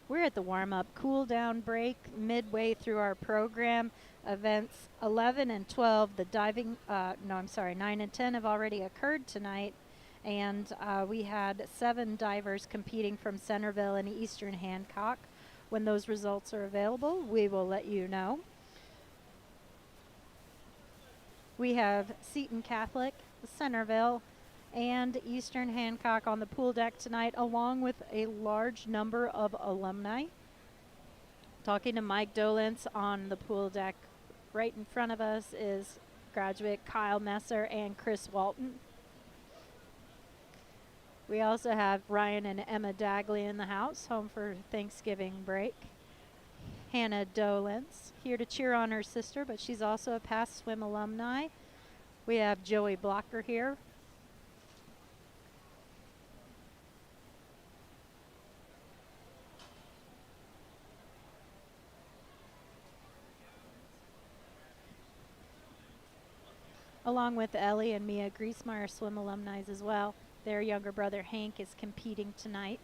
We're at the warm-up cool-down break midway through our program. Events 11 and 12, the diving, no, I'm sorry, 9 and 10 have already occurred tonight. And we had 7 divers competing from Centerville and Eastern Hancock. When those results are available, we will let you know. We have Seton Catholic, Centerville, and Eastern Hancock on the pool deck tonight, along with a large number of alumni. Talking to Mike Dolence on the pool deck right in front of us is graduate Kyle Messer and Chris Walton. We also have Ryan and Emma Dagley in the house, home for Thanksgiving break. Hannah Dolence, here to cheer on her sister, but she's also a past swim alumni. We have Joey Blocker here. Along with Ellie and Mia Griesmeyer, swim alumni as well. Their younger brother Hank is competing tonight.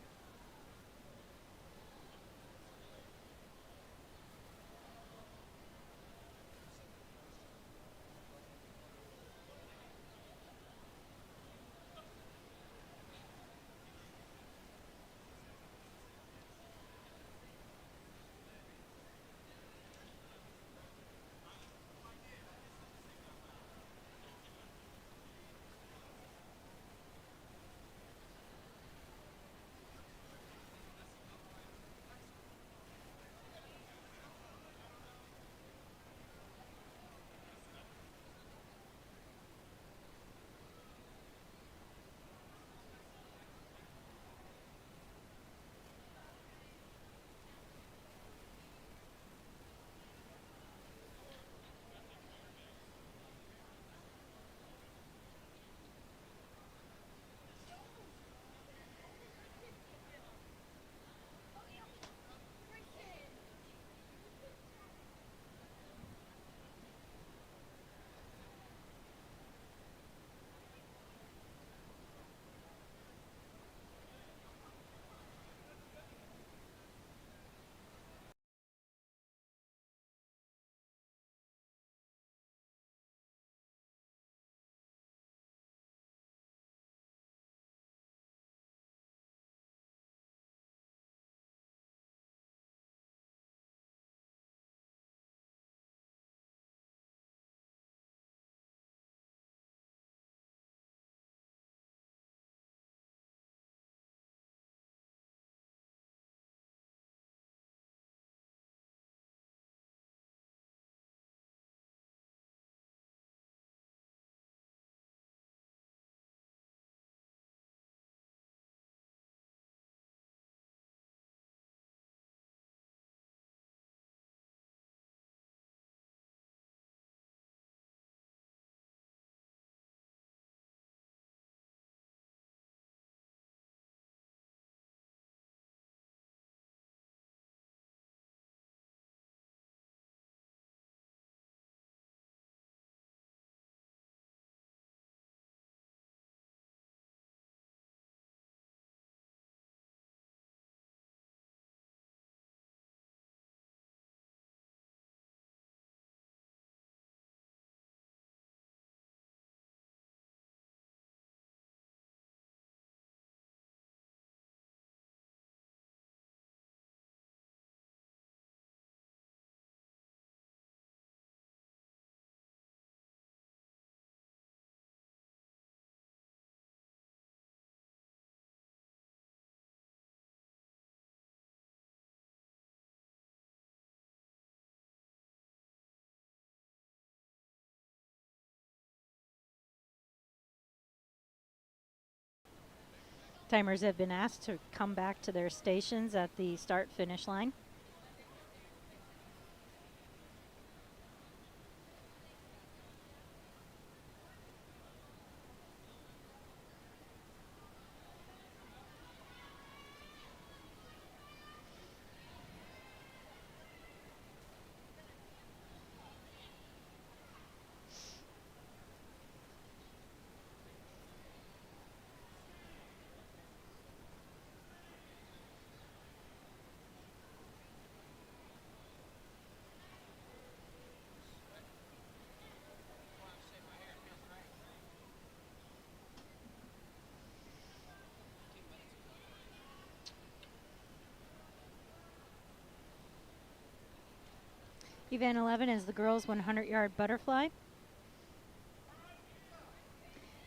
Timers have been asked to come back to their stations at the start-finish line. Event 11 is the girls 100-yard butterfly.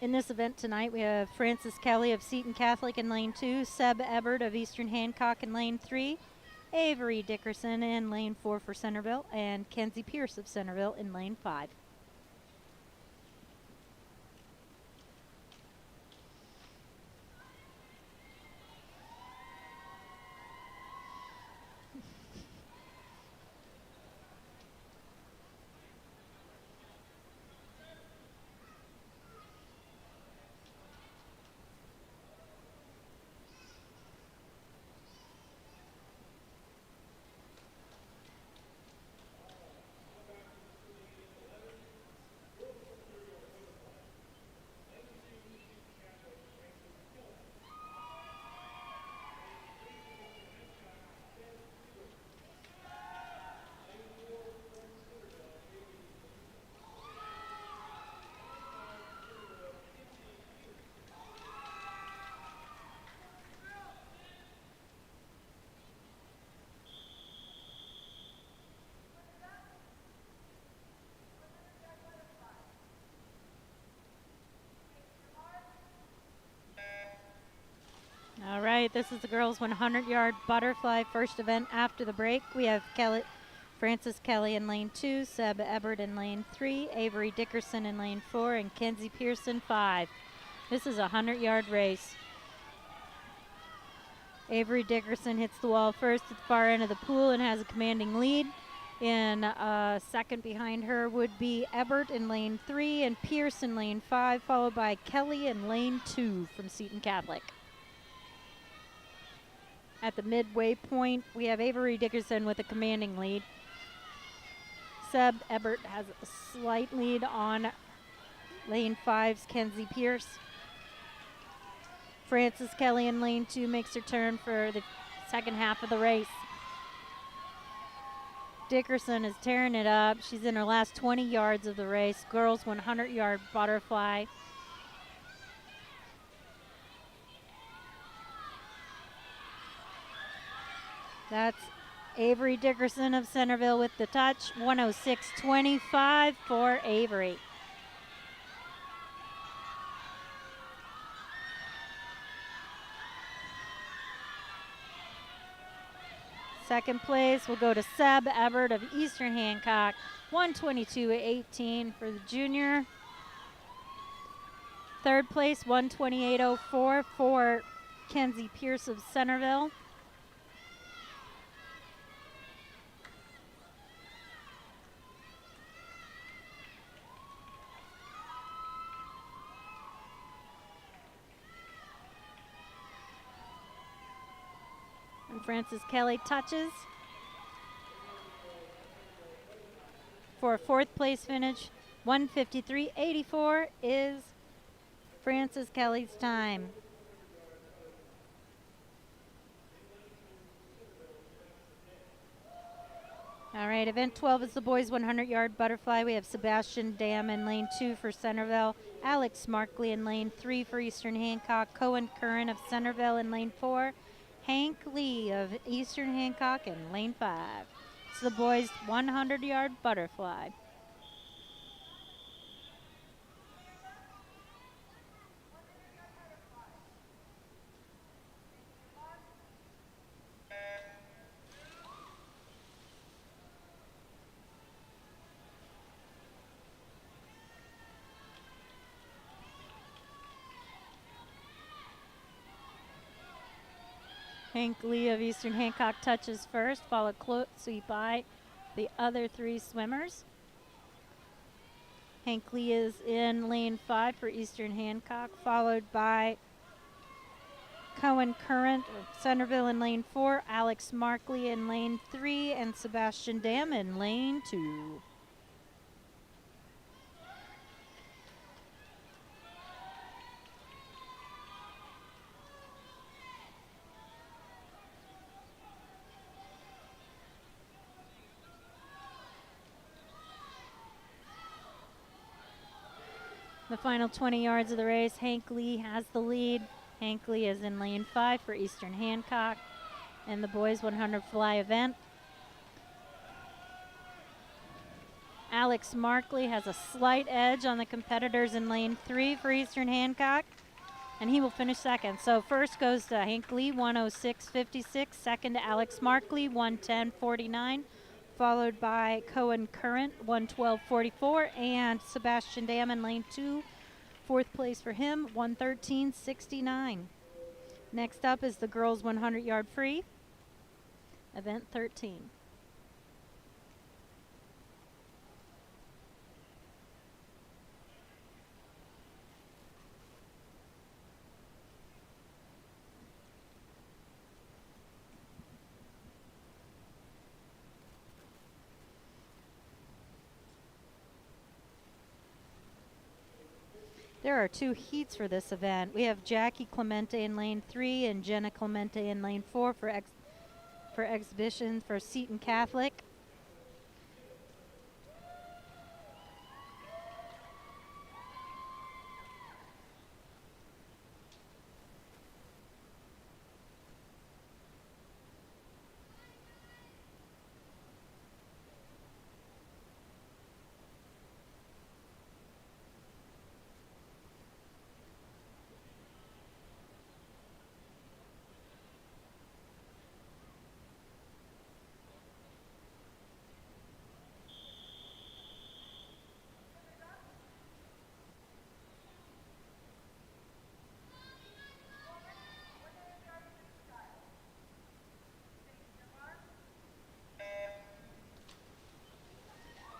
In this event tonight, we have Frances Kelly of Seton Catholic in lane 2, Seb Ebert of Eastern Hancock in lane 3, Avery Dickerson in lane 4 for Centerville, and Kenzie Pierce of Centerville in lane 5. All right, this is the girls 100-yard butterfly first event after the break. We have Frances Kelly in lane 2, Seb Ebert in lane 3, Avery Dickerson in lane 4, and Kenzie Pierce in 5. This is a 100-yard race. Avery Dickerson hits the wall first at the far end of the pool and has a commanding lead. In second behind her would be Ebert in lane 3 and Pierce in lane 5, followed by Kelly in lane 2 from Seton Catholic. At the midway point, we have Avery Dickerson with a commanding lead. Seb Ebert has a slight lead on lane 5's Kenzie Pierce. Frances Kelly in lane 2 makes her turn for the second half of the race. Dickerson is tearing it up. She's in her last 20 yards of the race. Girls 100-yard butterfly. That's Avery Dickerson of Centerville with the touch. 106.25 for Avery. Second place will go to Seb Ebert of Eastern Hancock. 122.18 for the junior. Third place, 128.04 for Kenzie Pierce of Centerville. And Frances Kelly touches for a fourth place finish. 153.84 is Frances Kelly's time. All right, event 12 is the boys 100-yard butterfly. We have Sebastian Dam in lane 2 for Centerville, Alex Markley in lane 3 for Eastern Hancock, Cohen Curran of Centerville in lane 4, Hank Lee of Eastern Hancock in lane 5. It's the boys 100-yard butterfly. Hank Lee of Eastern Hancock touches first, followed closely by the other three swimmers. Hank Lee is in lane 5 for Eastern Hancock, followed by Cohen Current of Centerville in lane 4, Alex Markley in lane 3, and Sebastian Dam in lane 2. The final 20 yards of the race, Hank Lee has the lead. Hank Lee is in lane 5 for Eastern Hancock and the boys 100 fly event. Alex Markley has a slight edge on the competitors in lane 3 for Eastern Hancock, and he will finish second. So first goes to Hinckley, 106.56. Second to Alex Markley, 110.49. Followed by Cohen Current, 112.44. And Sebastian Dam in lane 2, fourth place for him, 113.69. Next up is the girls 100-yard free, event 13. There are 2 heats for this event. We have Jackie Clemente in lane 3 and Jenna Clemente in lane 4 for exhibition for Seton Catholic.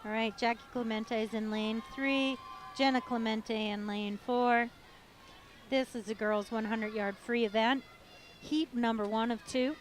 All right, Jackie Clemente is in lane 3, Jenna Clemente in lane 4. This is a girls 100-yard free event. Heat number 1 of 2.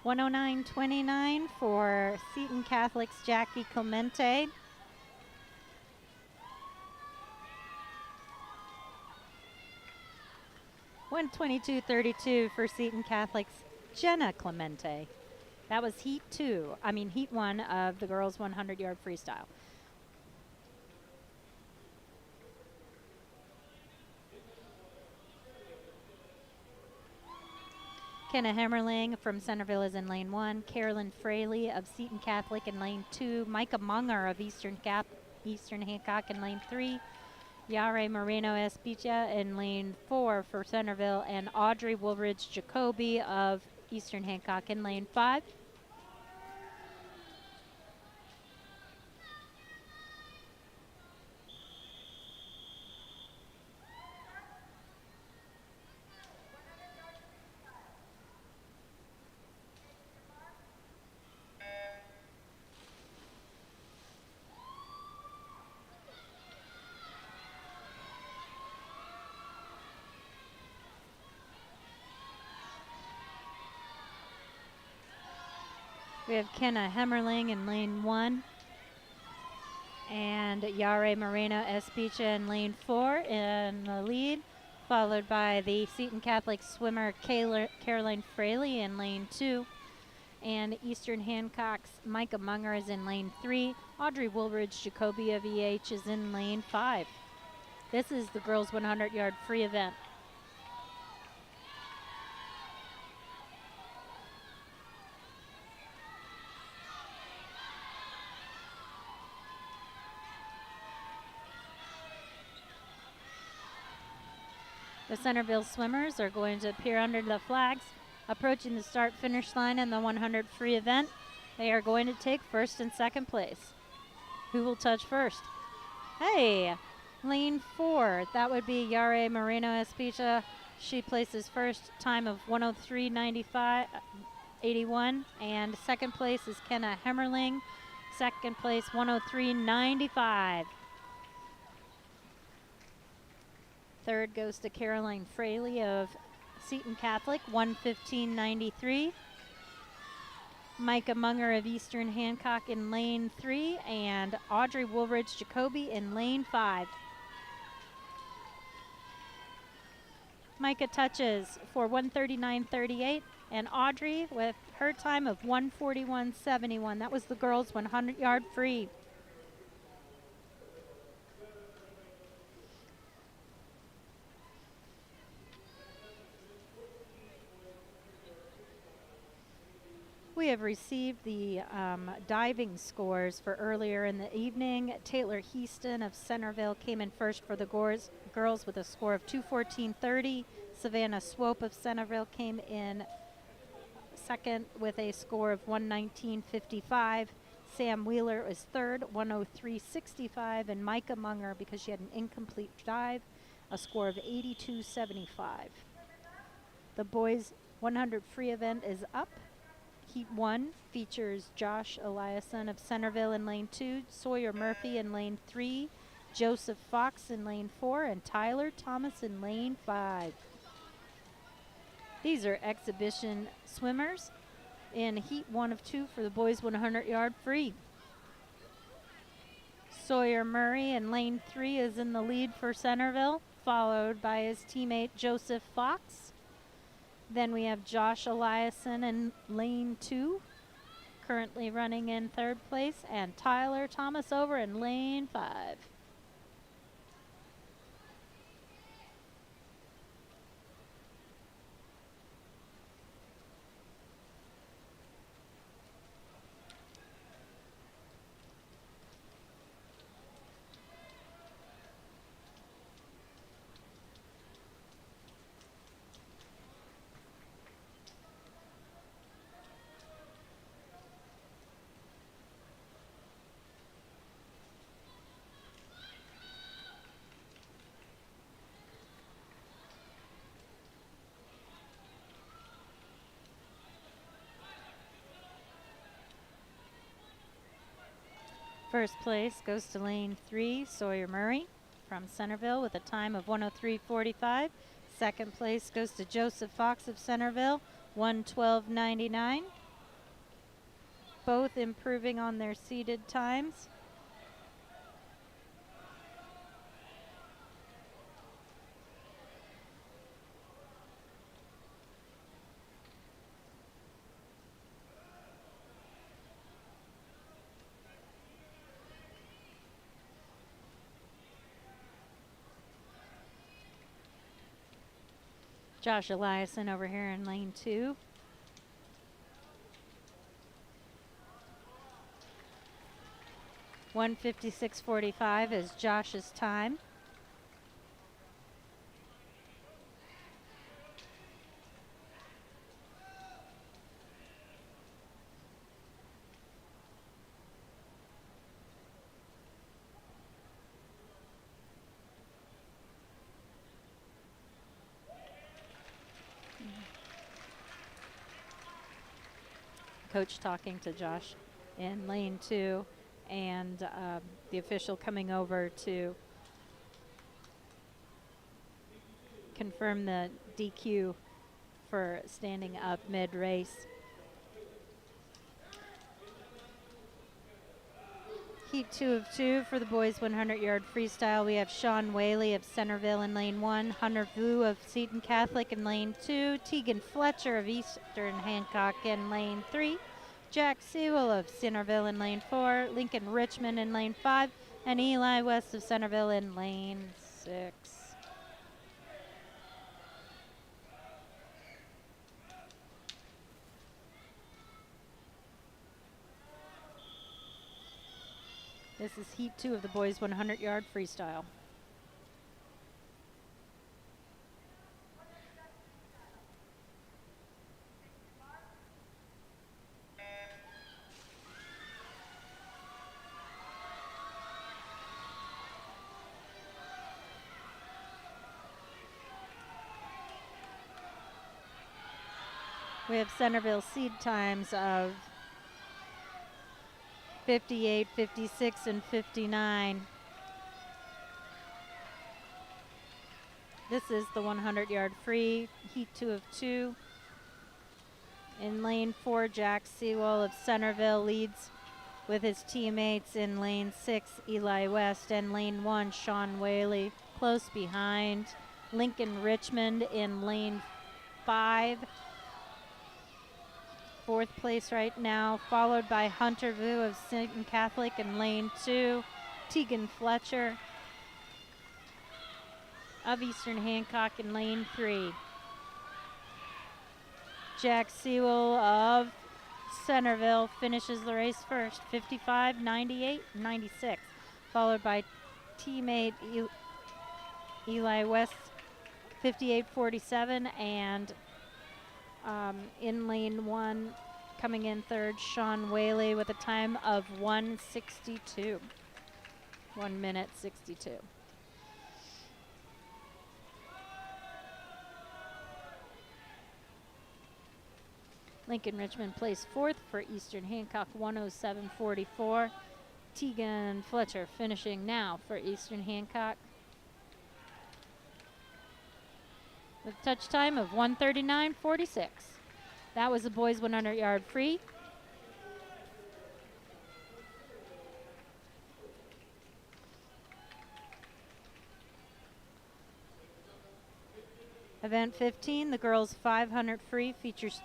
$109.29 for Seton Catholic's Jackie Clemente. $122.32 for Seton Catholic's Jenna Clemente. That was heat 1 of the girls 100-yard freestyle. Kenna Hemmerling from Centerville is in lane 1. Carolyn Fraley of Seton Catholic in lane 2. Micah Munger of Eastern Hancock in lane 3. Yare Moreno Espicha in lane 4 for Centerville. And Audrey Woolridge Jacoby of Eastern Hancock in lane 5. We have Kenna Hemmerling in lane 1 and Yare Moreno Espicha in lane 4 in the lead, followed by the Seton Catholic swimmer Caroline Fraley in lane 2. And Eastern Hancock's Micah Munger is in lane 3. Audrey Woolridge Jacoby of EH is in lane 5. This is the girls 100-yard free event. The Centerville swimmers are going to appear under the flags, approaching the start-finish line in the 100 free event. They are going to take first and second place. Who will touch first? Hey, lane 4, that would be Yare Moreno Espicha. She places first time of 103.81, and second place is Kenna Hemmerling, second place 103.95. Third goes to Caroline Fraley of Seton Catholic, 115.93. Micah Munger of Eastern Hancock in lane 3, and Audrey Woolridge Jacoby in lane 5. Micah touches for 139.38, and Audrey with her time of 141.71. That was the girls' 100-yard free. We have received the diving scores for earlier in the evening. Taylor Heaston of Centerville came in first for the girls with a score of 214.30. Savannah Swope of Centerville came in second with a score of 119.55. Sam Wheeler was third, 103.65. And Micah Munger, because she had an incomplete dive, a score of 82.75. The boys 100 free event is up. Heat 1 features Josh Eliason of Centerville in lane 2, Sawyer Murphy in lane 3, Joseph Fox in lane 4, and Tyler Thomas in lane 5. These are exhibition swimmers in Heat 1 of 2 for the boys 100-yard free. Sawyer Murray in lane 3 is in the lead for Centerville, followed by his teammate Joseph Fox. Then we have Josh Eliason in lane 2, currently running in third place, and Tyler Thomas over in lane 5. First place goes to lane 3, Sawyer Murray from Centerville with a time of 103.45. Second place goes to Joseph Fox of Centerville, 112.99. Both improving on their seeded times. Josh Eliason over here in lane 2. $156.45 is Josh's time. Coach talking to Josh in lane 2, and the official coming over to confirm the DQ for standing up mid-race. Heat 2 of 2 for the boys 100-yard freestyle. We have Sean Whaley of Centerville in lane 1, Hunter Vu of Seton Catholic in lane 2, Tegan Fletcher of Eastern Hancock in lane 3, Jack Sewell of Centerville in lane 4, Lincoln Richmond in lane 5, and Eli West of Centerville in lane 6. This is Heat 2 of the boys 100-yard freestyle. We have Centerville seed times of 58, 56, and 59. This is the 100-yard free, heat 2 of 2. In lane 4, Jack Sewell of Centerville leads with his teammates. In lane 6, Eli West, and lane 1, Sean Whaley close behind. Lincoln Richmond in lane 5, fourth place right now, followed by Hunter Vu of Seton Catholic in lane 2. Tegan Fletcher of Eastern Hancock in lane 3. Jack Sewell of Centerville finishes the race first, 55, 98, 96, followed by teammate Eli West, 58, 47, and in lane 1, coming in third, Sean Whaley with a time of 1:62, 1 minute 62. Lincoln Richmond placed fourth for Eastern Hancock, 1:07.44. Tegan Fletcher finishing now for Eastern Hancock with a touch time of 1:39.46. That was the boys' 100-yard free. Event 15, the girls' 500 free, features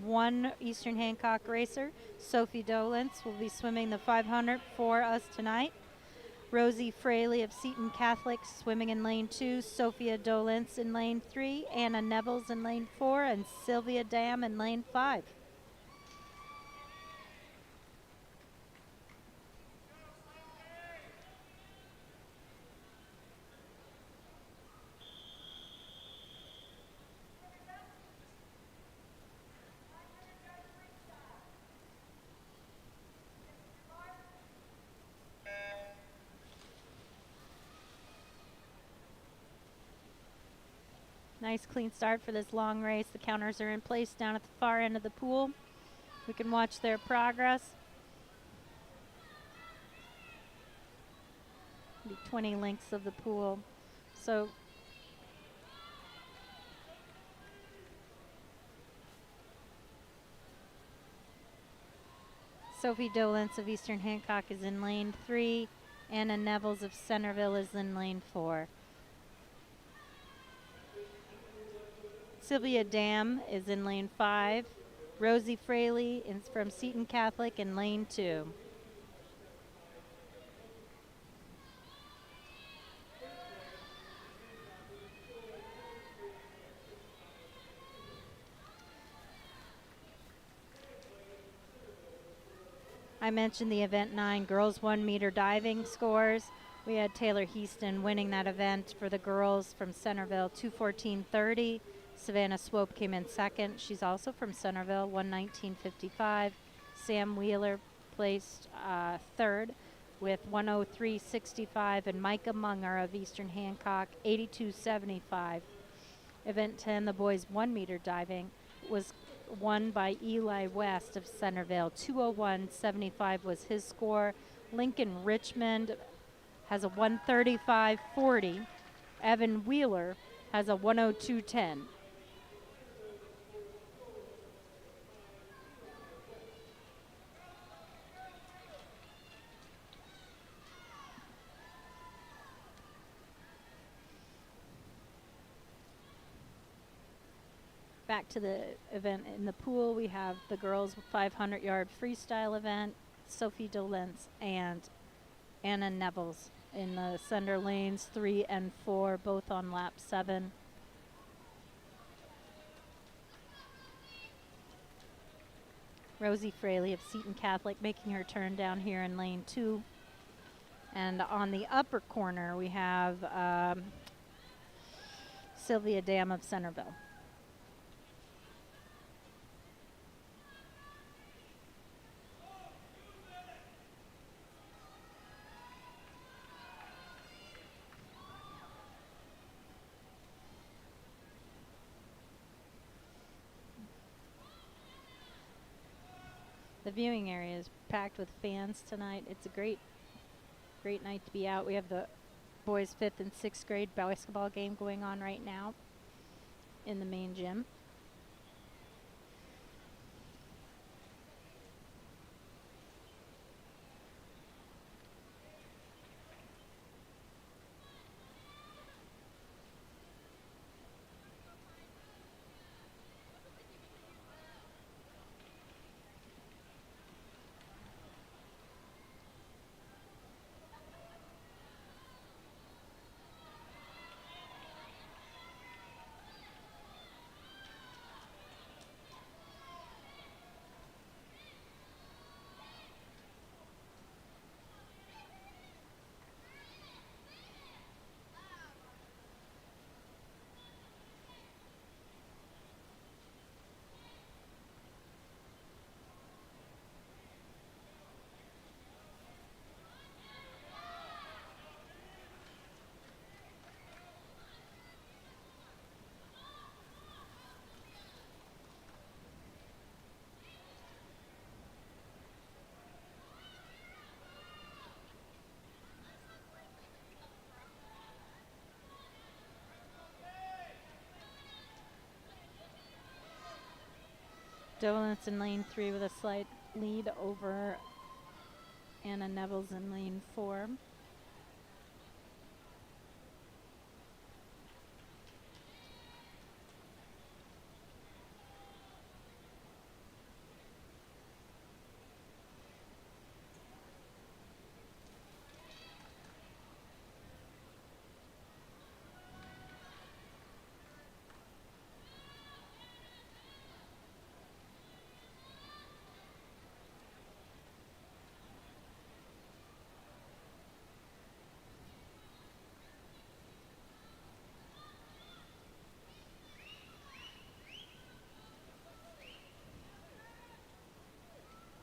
one Eastern Hancock racer. Sophie Dolence will be swimming the 500 for us tonight. Rosie Fraley of Seton Catholic swimming in lane 2. Sophia Dolence in lane 3. Anna Nevels in lane 4. And Sylvia Dam in lane 5. Nice clean start for this long race. The counters are in place down at the far end of the pool. We can watch their progress. Be 20 lengths of the pool. So Sophie Dolence of Eastern Hancock is in lane 3. Anna Nevels of Centerville is in lane 4. Sylvia Dam is in lane 5. Rosie Fraley is from Seton Catholic in lane 2. I mentioned the event 9 girls 1 meter diving scores. We had Taylor Heaston winning that event for the girls from Centerville, 2:14.30. Savannah Swope came in second. She's also from Centerville, 1:19.55. Sam Wheeler placed third with 1:03.65, and Micah Munger of Eastern Hancock, 82.75. Event 10, the boys 1 meter diving, was won by Eli West of Centerville. 2:01.75 was his score. Lincoln Richmond has a 1:35.40. Evan Wheeler has a 1:02.10. Back to the event in the pool, we have the girls' 500-yard freestyle event, Sophie Dolence and Anna Nevels in the center lanes 3 and 4, both on lap 7. Rosie Fraley of Seton Catholic making her turn down here in lane 2. And on the upper corner, we have Sylvia Dam of Centerville. The viewing area is packed with fans tonight. It's a great night to be out. We have the boys 5th and 6th grade basketball game going on right now in the main gym. Dolan's in lane 3 with a slight lead over Anna Neville's in lane 4.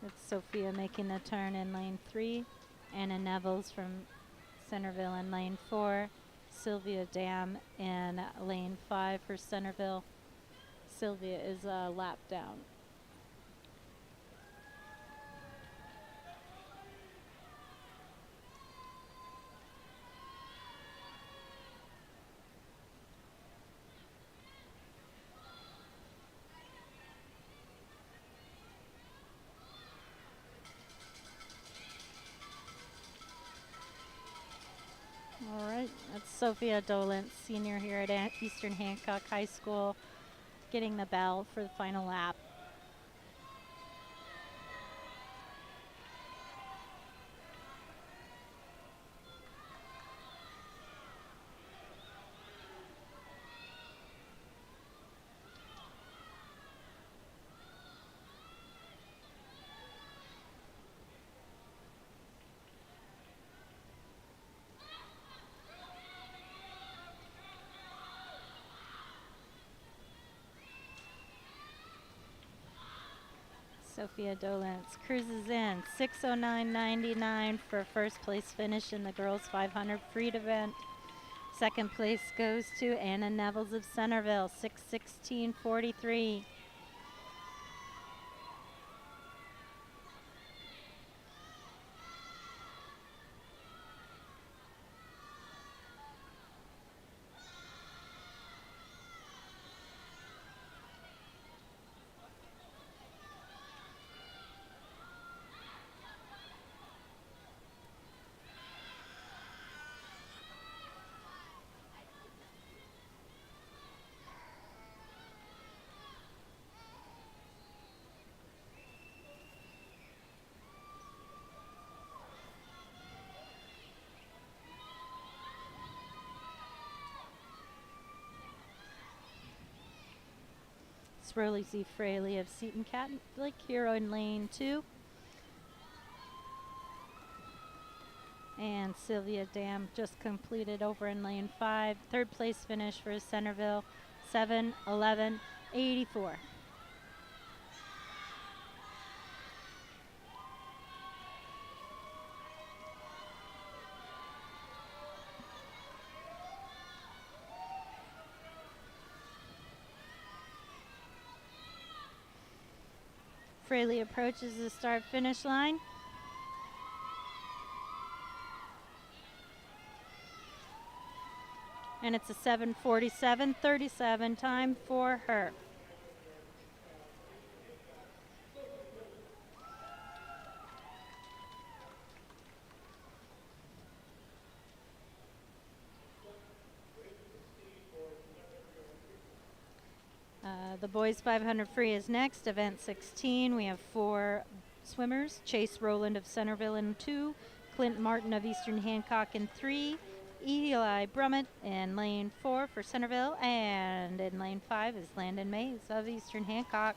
It's Sophia making the turn in lane 3. Anna Neville's from Centerville in lane 4. Sylvia Dam in lane 5 for Centerville. Sylvia is a lap down. All right, that's Sophia Dolan, senior here at Eastern Hancock High School, getting the bell for the final lap. Sophia Dolence cruises in 6:09.99 for first place finish in the girls 500 freed event. Second place goes to Anna Neville's of Centerville, 6:16.43. Swirly Z. Fraley of Seton Catholic here in lane 2. And Sylvia Dam just completed over in lane 5. Third place finish for Centerville, 7:11.84. Fraley approaches the start-finish line. And it's a 7:47.37 time for her. The boys 500 free is next. Event 16. We have 4 swimmers. Chase Rowland of Centerville in 2. Clint Martin of Eastern Hancock in 3. Eli Brummett in lane 4 for Centerville. And in lane 5 is Landon Mays of Eastern Hancock.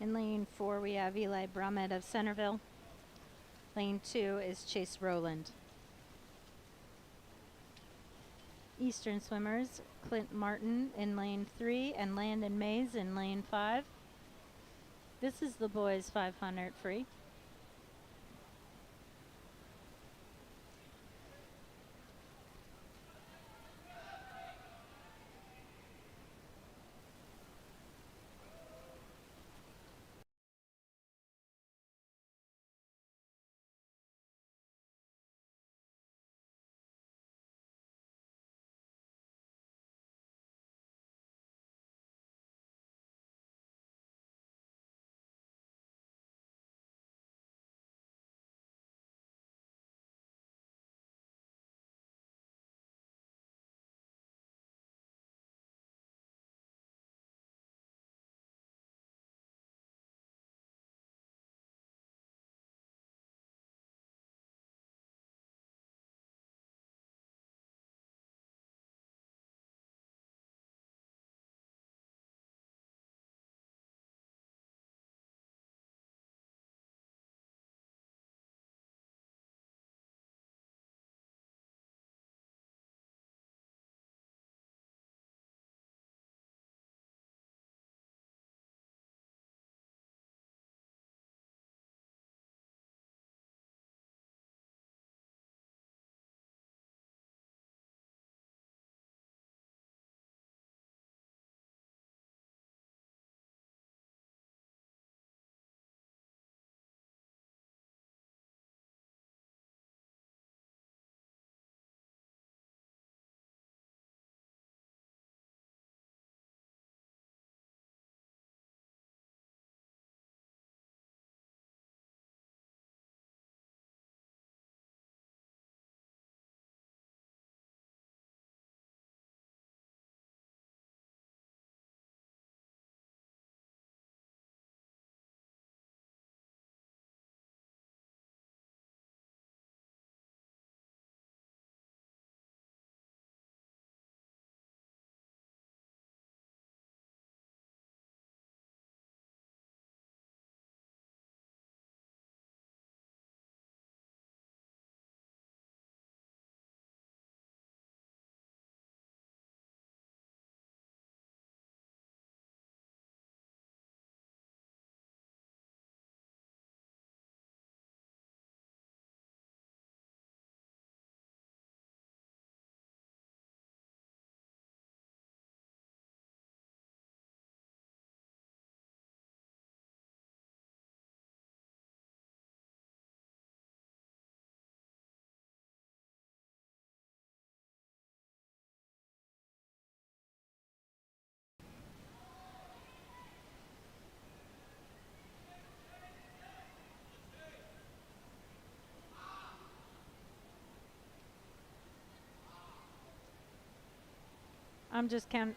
In lane 4, we have Eli Brummett of Centerville. Lane 2 is Chase Rowland. Eastern swimmers, Clint Martin in lane 3 and Landon Mays in lane 5. This is the boys 500 free.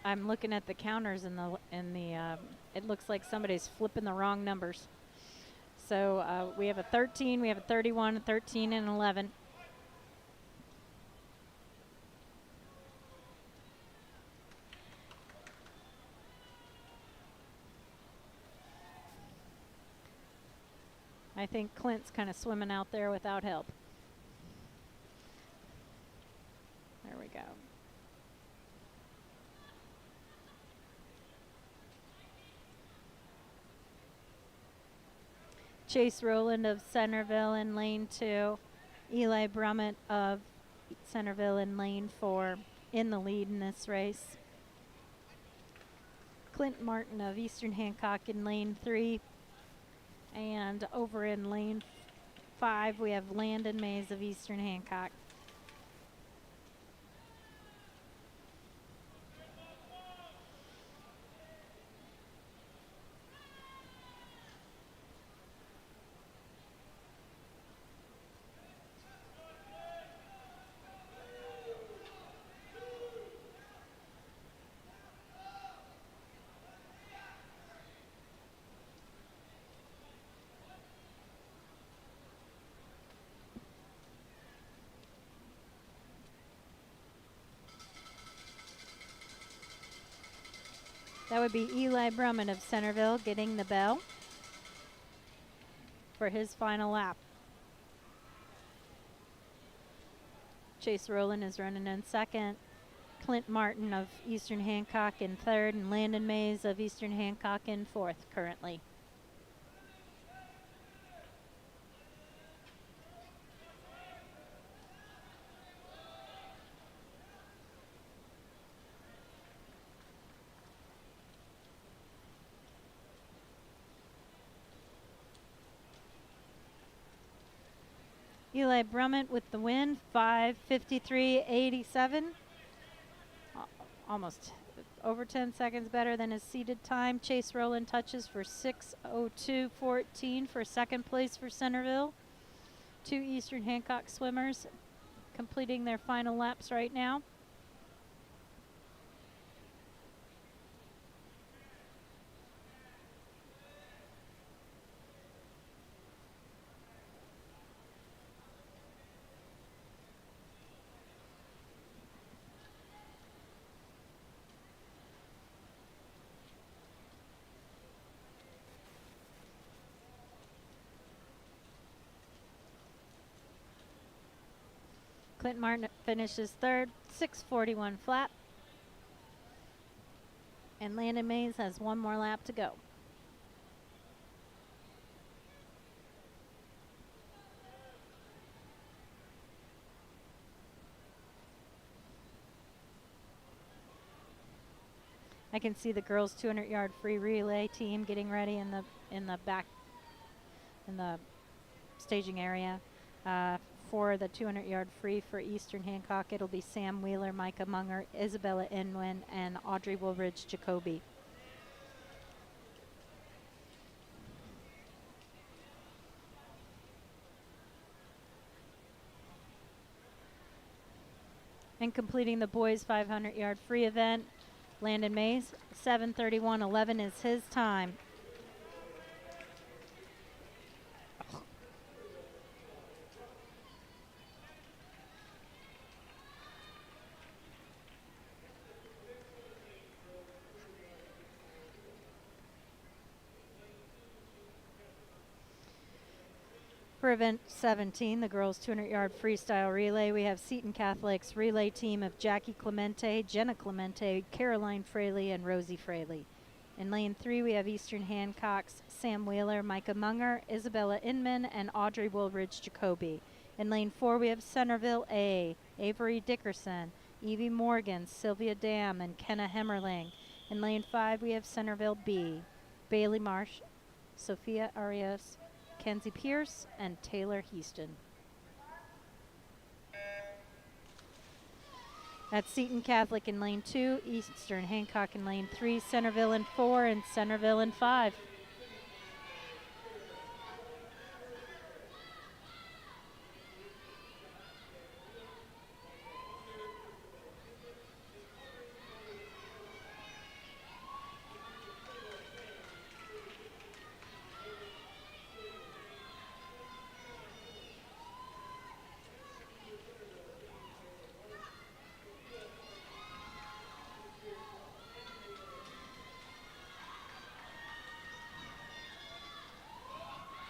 I'm looking at the counters it looks like somebody's flipping the wrong numbers. So we have a 13, we have a 31, a 13, and 11. I think Clint's kind of swimming out there without help. There we go. Chase Rowland of Centerville in lane 2. Eli Brummett of Centerville in lane 4 in the lead in this race. Clint Martin of Eastern Hancock in lane 3. And over in lane 5, we have Landon Mays of Eastern Hancock. That would be Eli Brummett of Centerville getting the bell for his final lap. Chase Rowland is running in second. Clint Martin of Eastern Hancock in third, and Landon Mays of Eastern Hancock in fourth currently. Eli Brummett with the win, 5:53.87. Almost over 10 seconds better than his seated time. Chase Rowland touches for 6:02.14 for second place for Centerville. 2 Eastern Hancock swimmers completing their final laps right now. Clint Martin finishes third, 6:41 flat. And Landon Mays has one more lap to go. I can see the girls' 200-yard free relay team getting ready in the staging area. For the 200-yard free for Eastern Hancock, it'll be Sam Wheeler, Micah Munger, Isabella Inwin, and Audrey Woolridge Jacoby. And completing the boys' 500-yard free event, Landon Mays, 7:31.11 is his time. For event 17, the girls' 200-yard freestyle relay, we have Seton Catholic's relay team of Jackie Clemente, Jenna Clemente, Caroline Fraley, and Rosie Fraley. In lane 3, we have Eastern Hancock's Sam Wheeler, Micah Munger, Isabella Inman, and Audrey Woolridge Jacoby. In lane 4, we have Centerville A, Avery Dickerson, Evie Morgan, Sylvia Dam, and Kenna Hemmerling. In lane 5, we have Centerville B, Bailey Marsh, Sophia Arias, Kenzie Pierce, and Taylor Heaston. That's Seton Catholic in lane 2, Eastern Hancock in lane 3, Centerville in 4, and Centerville in 5.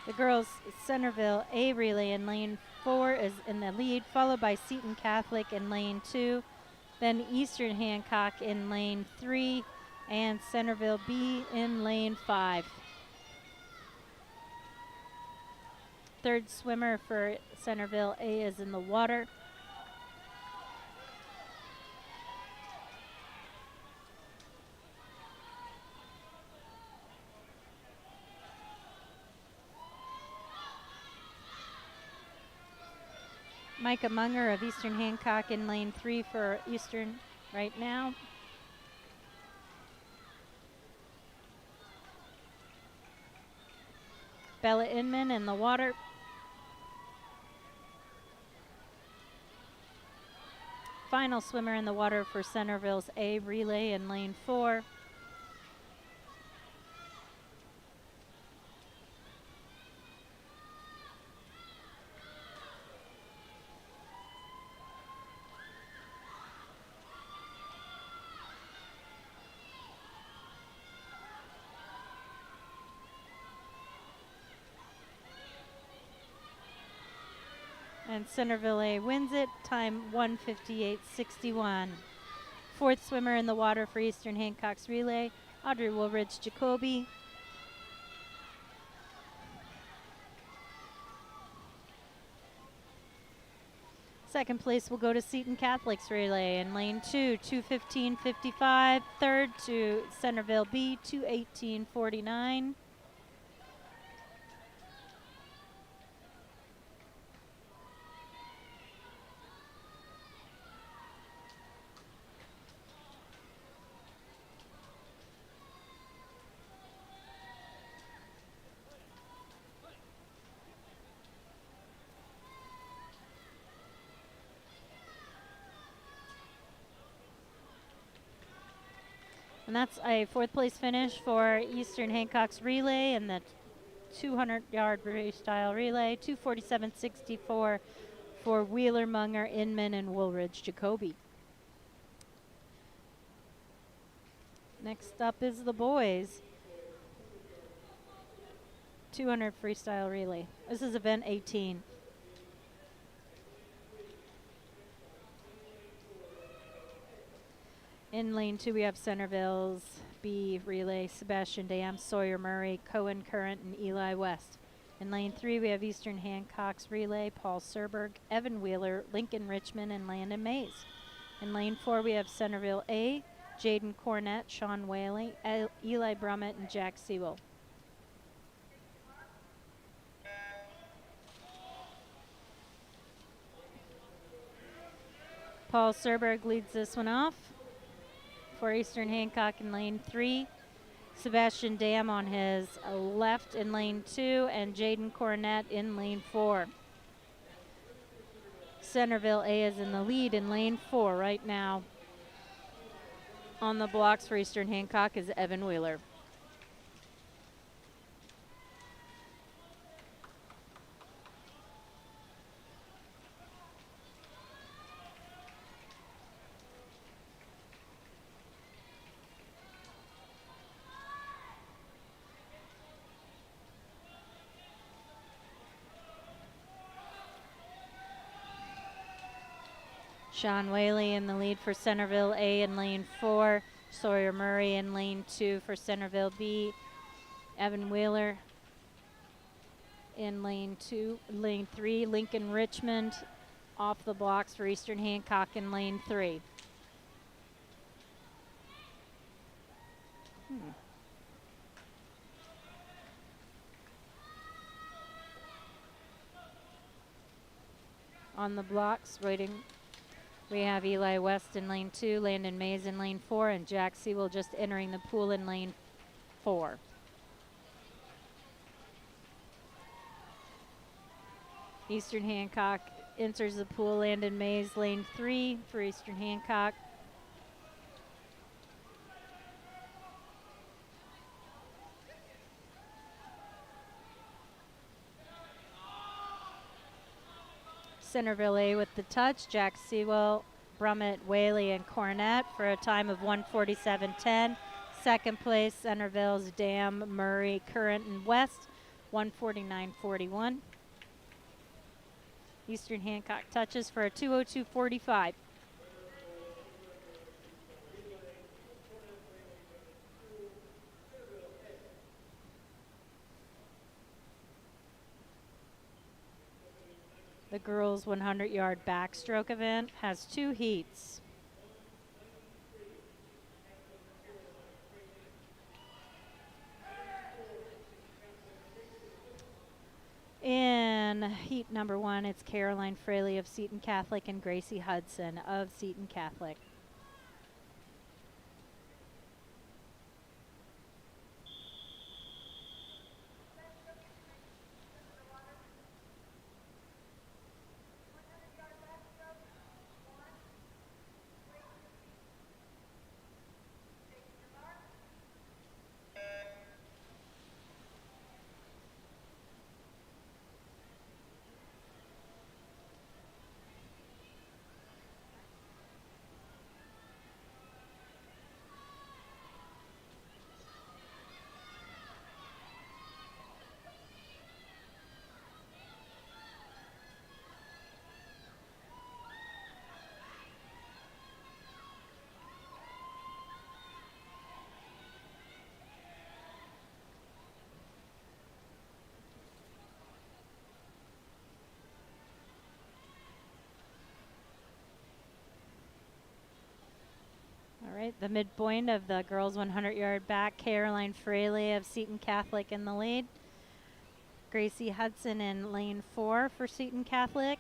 The girls' Centerville A relay in lane 4 is in the lead, followed by Seton Catholic in lane 2, then Eastern Hancock in lane 3, and Centerville B in lane 5. Third swimmer for Centerville A is in the water. Micah Munger of Eastern Hancock in lane 3 for Eastern right now. Bella Inman in the water. Final swimmer in the water for Centerville's A relay in lane 4. And Centerville A wins it, time 1:58.61. Fourth swimmer in the water for Eastern Hancock's relay, Audrey Woolridge Jacoby. Second place will go to Seton Catholic's relay in lane 2, 2:15.55. Third to Centerville B, 2:18.49. And that's a fourth place finish for Eastern Hancock's relay in the 200-yard freestyle relay, 2:47.64 for Wheeler, Munger, Inman, and Woolridge Jacoby. Next up is the boys. 200 freestyle relay. This is event 18. In lane 2, we have Centerville's B relay, Sebastian Dam, Sawyer Murray, Cohen Current, and Eli West. In lane 3, we have Eastern Hancock's relay, Paul Serberg, Evan Wheeler, Lincoln Richmond, and Landon Mays. In lane 4, we have Centerville A, Jaden Cornett, Sean Whaley, Eli Brummett, and Jack Sewell. Paul Serberg leads this one off for Eastern Hancock in lane 3. Sebastian Dam on his left in lane 2, and Jaden Cornett in lane 4. Centerville A is in the lead in lane 4 right now. On the blocks for Eastern Hancock is Evan Wheeler. Sean Whaley in the lead for Centerville A in lane 4. Sawyer Murray in lane 2 for Centerville B. Evan Wheeler in lane 3. Lincoln Richmond off the blocks for Eastern Hancock in lane 3. On the blocks, waiting, we have Eli West in lane 2, Landon Mays in lane 4, and Jack Sewell just entering the pool in lane 4. Eastern Hancock enters the pool, Landon Mays, lane 3 for Eastern Hancock. Centerville A with the touch, Jack Sewell, Brummett, Whaley, and Cornett for a time of 1:47.10. Second place, Centerville's Dam, Murray, Current, and West 149.41. Eastern Hancock touches for a 202.45. The girls' 100-yard backstroke event has 2 heats. In heat number 1, it's Caroline Fraley of Seton Catholic and Gracie Hudson of Seton Catholic. All right, the midpoint of the girls' 100-yard back, Caroline Fraley of Seton Catholic in the lead. Gracie Hudson in lane 4 for Seton Catholic.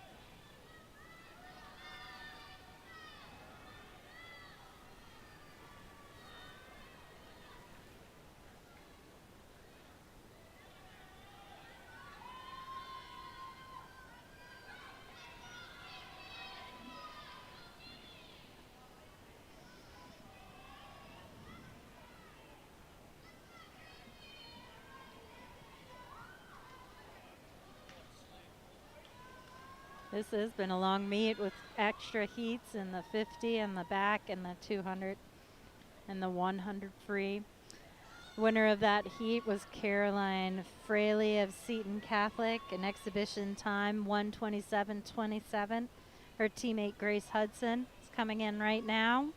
This has been a long meet with extra heats in the 50 and the back and the 200 and the 100 free. Winner of that heat was Caroline Fraley of Seton Catholic, an exhibition time 1:27.27. Her teammate Grace Hudson is coming in right now.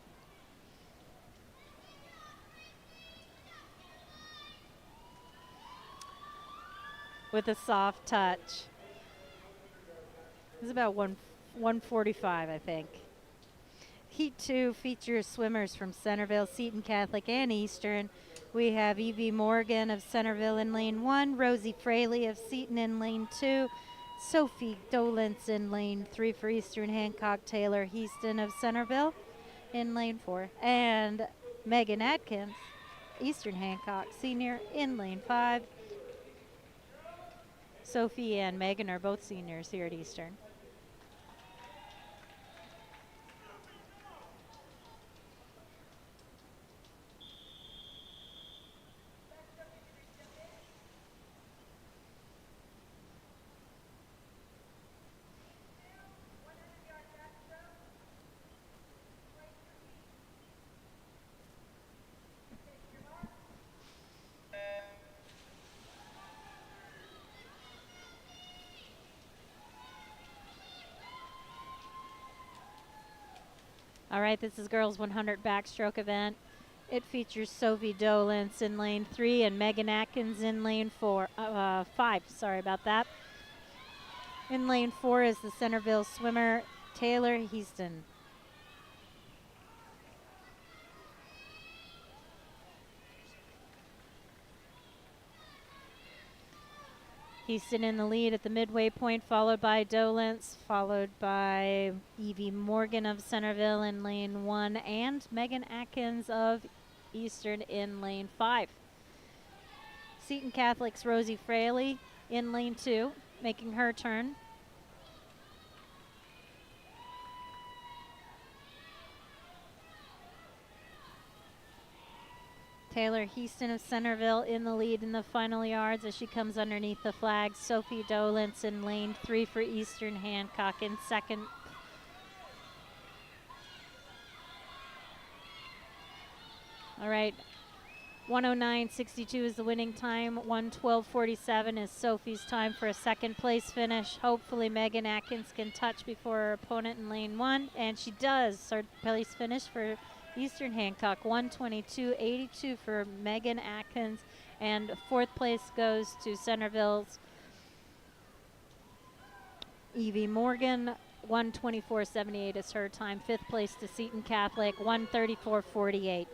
With a soft touch. It's about 145, I think. Heat 2 features swimmers from Centerville, Seton Catholic, and Eastern. We have Evie Morgan of Centerville in lane 1, Rosie Fraley of Seton in lane 2, Sophie Dolence in lane 3 for Eastern Hancock, Taylor Heaston of Centerville in lane 4, and Megan Atkins, Eastern Hancock senior in lane 5. Sophie and Megan are both seniors here at Eastern. All right, this is girls 100 backstroke event. It features Sophie Dolence in lane 3 and Megan Atkins in lane 5. Sorry about that. In lane 4 is the Centerville swimmer Taylor Heaston. Heaston in the lead at the midway point, followed by Dolence, followed by Evie Morgan of Centerville in lane 1, and Megan Atkins of Eastern in lane 5. Seton Catholic's Rosie Fraley in lane 2, making her turn. Taylor Heaston of Centerville in the lead in the final yards as she comes underneath the flag. Sophie Dolence in lane 3 for Eastern Hancock in second. All right, 109.62 is the winning time. 112.47 is Sophie's time for a second place finish. Hopefully Megan Atkins can touch before her opponent in lane 1, and she does. Third place finish for Eastern Hancock. 122.82 for Megan Atkins, and fourth place goes to Centerville's Evie Morgan. 124.78 is her time. Fifth place to Seton Catholic. 134.48.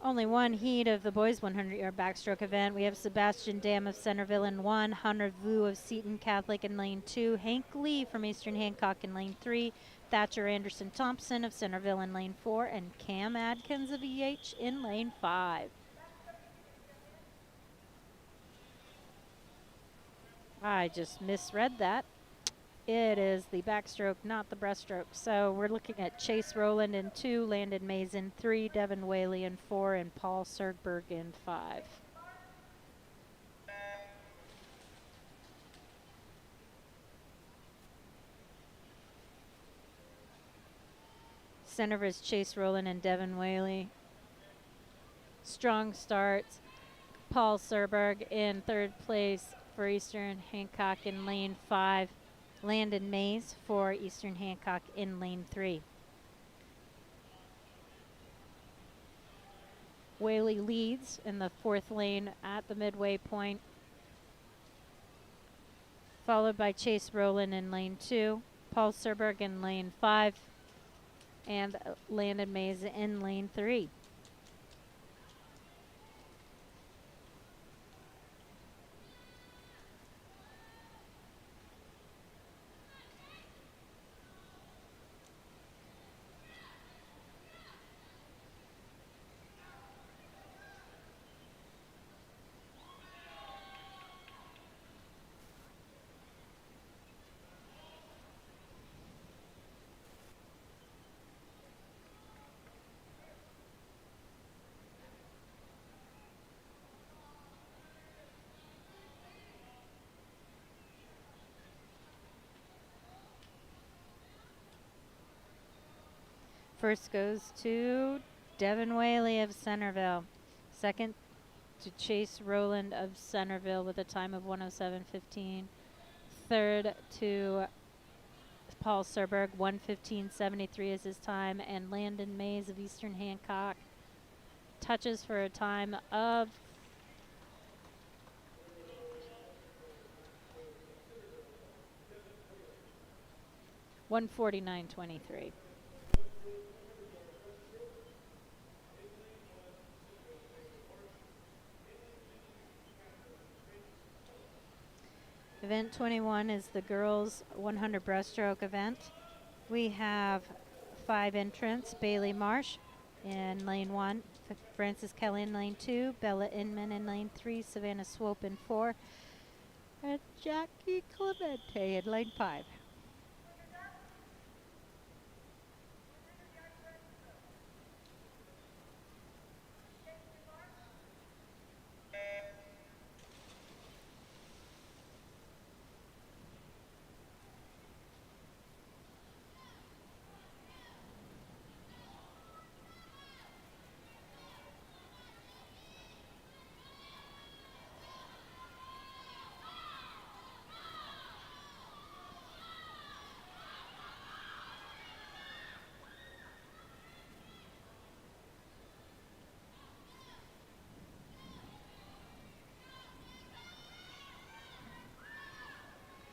Only one heat of the boys 100-yard backstroke event. We have Sebastian Dam of Centerville in 1, Hunter Vu of Seton Catholic in lane 2, Hank Lee from Eastern Hancock in lane 3, Thatcher Anderson Thompson of Centerville in lane 4, and Cam Adkins of EH in lane 5. I just misread that. It is the backstroke, not the breaststroke. So we're looking at Chase Rowland in 2, Landon Mays in 3, Devin Whaley in 4, and Paul Sergberg in 5. Center is Chase Rowland and Devin Whaley. Strong starts. Paul Serberg in third place for Eastern Hancock in lane 5. Landon Mays for Eastern Hancock in lane 3. Whaley leads in the fourth lane at the midway point, followed by Chase Rowland in lane 2, Paul Serberg in lane 5, and Landon Mays in lane 3. First goes to Devin Whaley of Centerville. Second to Chase Rowland of Centerville with a time of 107.15. Third to Paul Serberg, 115.73 is his time. And Landon Mays of Eastern Hancock touches for a time of 149.23. Event 21 is the girls 100 breaststroke event. We have 5 entrants: Bailey Marsh in lane 1, Frances Kelly in lane 2, Bella Inman in lane 3, Savannah Swope in 4, and Jackie Clemente in lane 5.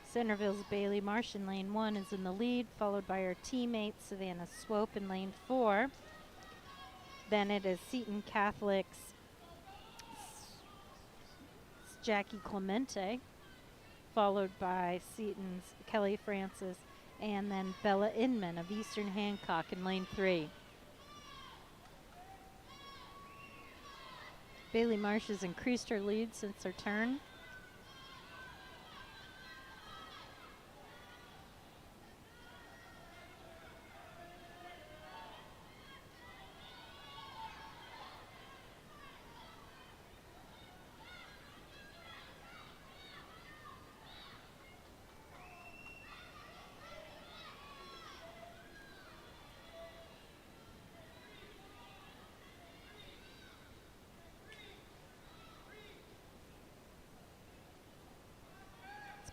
Centerville's Bailey Marsh in lane 1 is in the lead, followed by her teammate Savannah Swope in lane 4. Then it is Seton Catholic's Jackie Clemente, followed by Seton's Kelly Francis, and then Bella Inman of Eastern Hancock in lane 3. Bailey Marsh has increased her lead since her turn.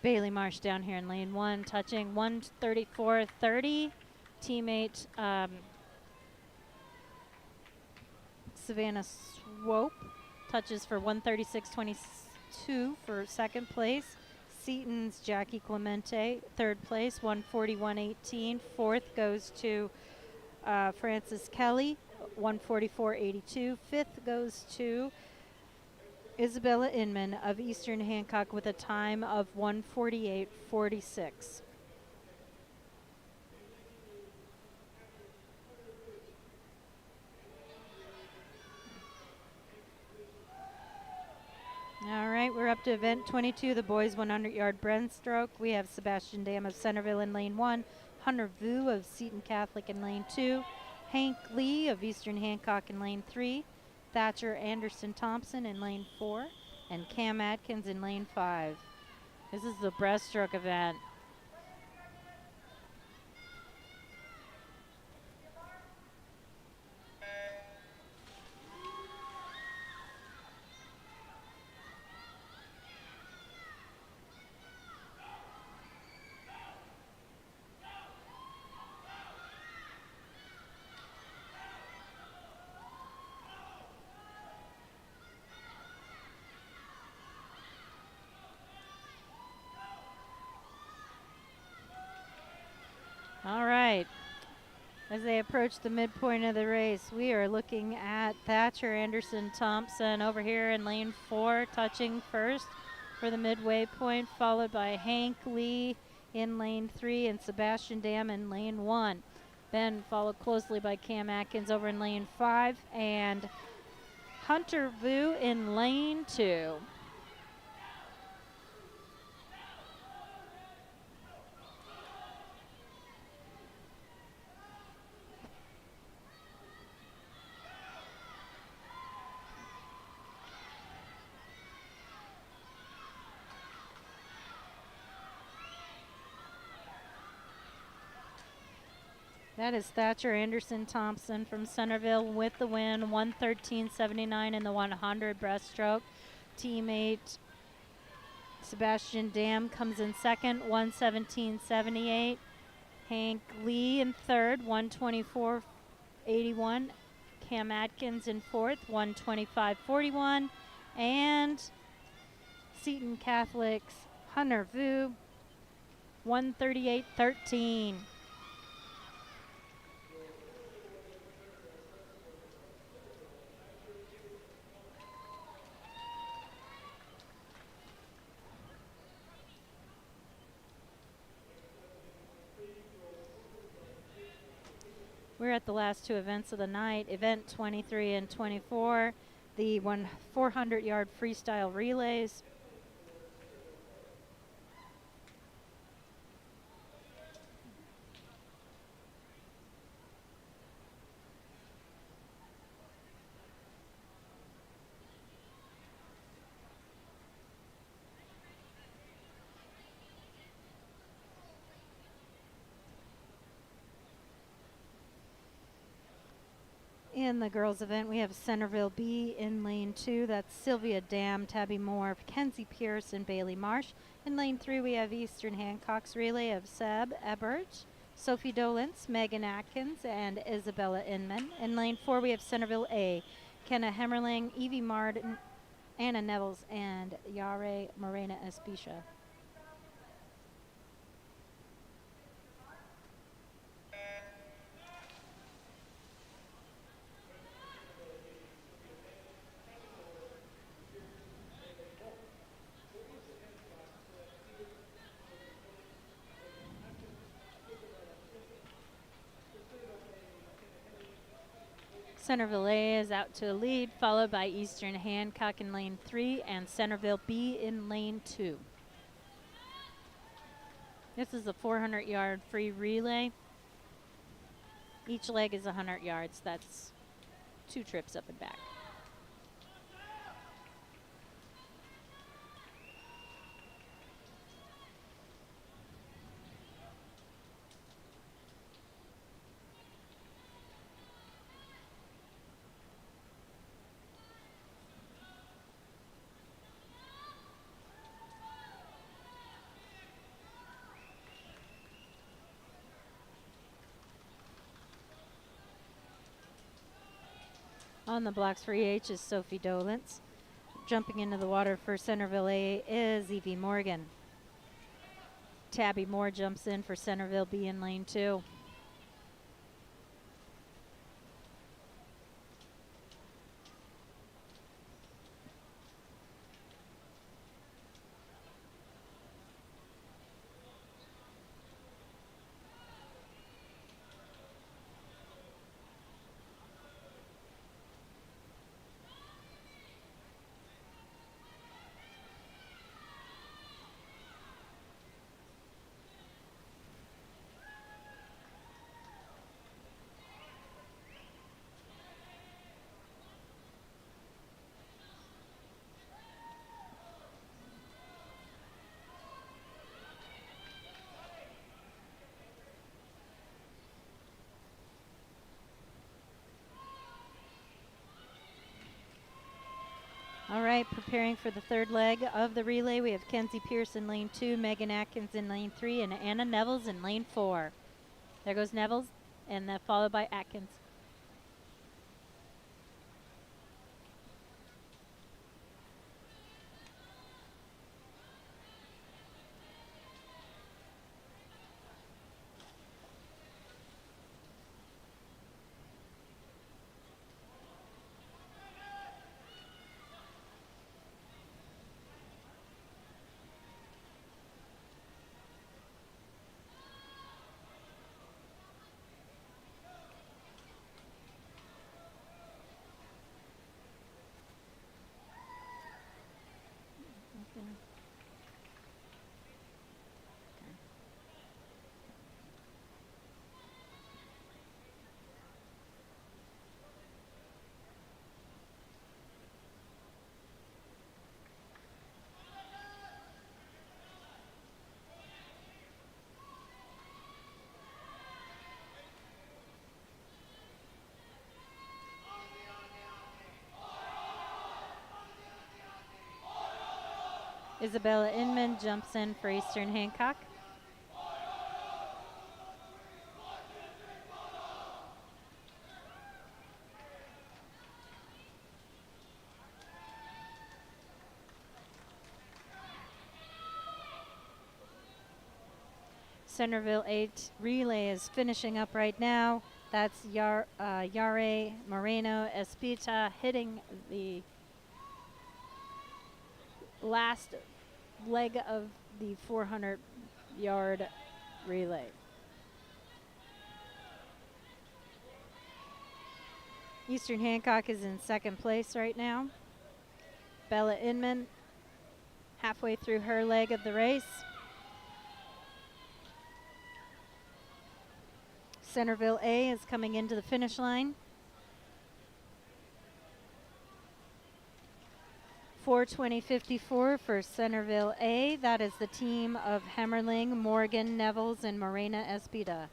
Bailey Marsh down here in lane 1, touching 134.30. Teammate Savannah Swope touches for 136.22 for second place. Seton's Jackie Clemente, third place, 141.18. Fourth goes to Frances Kelly, 144.82. Fifth goes to Isabella Inman of Eastern Hancock with a time of 148.46. All right, we're up to event 22, the boys 100-yard breaststroke. We have Sebastian Dam of Centerville in lane 1, Hunter Vu of Seton Catholic in lane 2, Hank Lee of Eastern Hancock in lane 3, Thatcher Anderson Thompson in lane 4, and Cam Atkins in lane 5. This is the breaststroke event. All right, as they approach the midpoint of the race, we are looking at Thatcher Anderson Thompson over here in lane 4, touching first for the midway point, followed by Hank Lee in lane 3 and Sebastian Dam in lane 1. Then followed closely by Cam Atkins over in lane 5 and Hunter Vu in lane 2. That is Thatcher Anderson Thompson from Centerville with the win, 113.79 in the 100 breaststroke. Teammate Sebastian Dam comes in second, 117.78. Hank Lee in third, 124.81. Cam Atkins in fourth, 125.41. And Seton Catholic's Hunter Vu, 138.13. We're at the last two events of the night, event 23 and 24, the 400-yard freestyle relays. In the girls event, we have Centerville B in lane 2. That's Sylvia Dam, Tabby Moore, Kenzie Pierce, and Bailey Marsh. In lane 3, we have Eastern Hancock's relay of Seb Ebert, Sophie Dolence, Megan Atkins, and Isabella Inman. In lane 4, we have Centerville A, Kenna Hemmerling, Evie Martin, Anna Nevels, and Yare Morena Espisha. Centerville A is out to a lead, followed by Eastern Hancock in lane 3 and Centerville B in lane 2. This is a 400-yard free relay. Each leg is 100 yards. That's 2 trips up and back. On the blocks for EH is Sophie Dolence. Jumping into the water for Centerville A is Evie Morgan. Tabby Moore jumps in for Centerville B in lane 2. All right, preparing for the third leg of the relay, we have Kenzie Pierce in lane 2, Megan Atkins in lane 3, and Anna Nevels in lane 4. There goes Nevels, and then followed by Atkins. Isabella Inman jumps in for Eastern Hancock. Centerville 8 relay is finishing up right now. That's Yare Moreno Espita hitting the last leg of the 400-yard relay. Eastern Hancock is in second place right now. Bella Inman halfway through her leg of the race. Centerville A is coming into the finish line. 4:20:54 for Centerville A. That is the team of Hemmerling, Morgan, Nevels, and Morena Espida.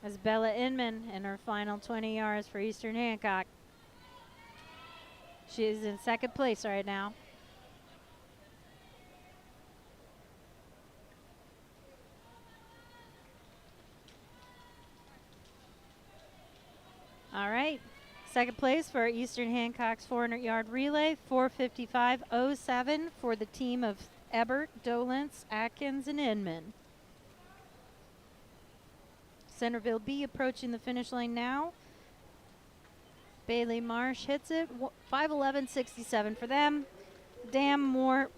As Bella Inman in her final 20 yards for Eastern Hancock. She is in second place right now. All right, second place for Eastern Hancock's 400-yard relay, 4:55:07 for the team of Ebert, Dolence, Atkins, and Inman. Centerville B approaching the finish line now. Bailey Marsh hits it, 5:11:67 for them. Dam, Moore,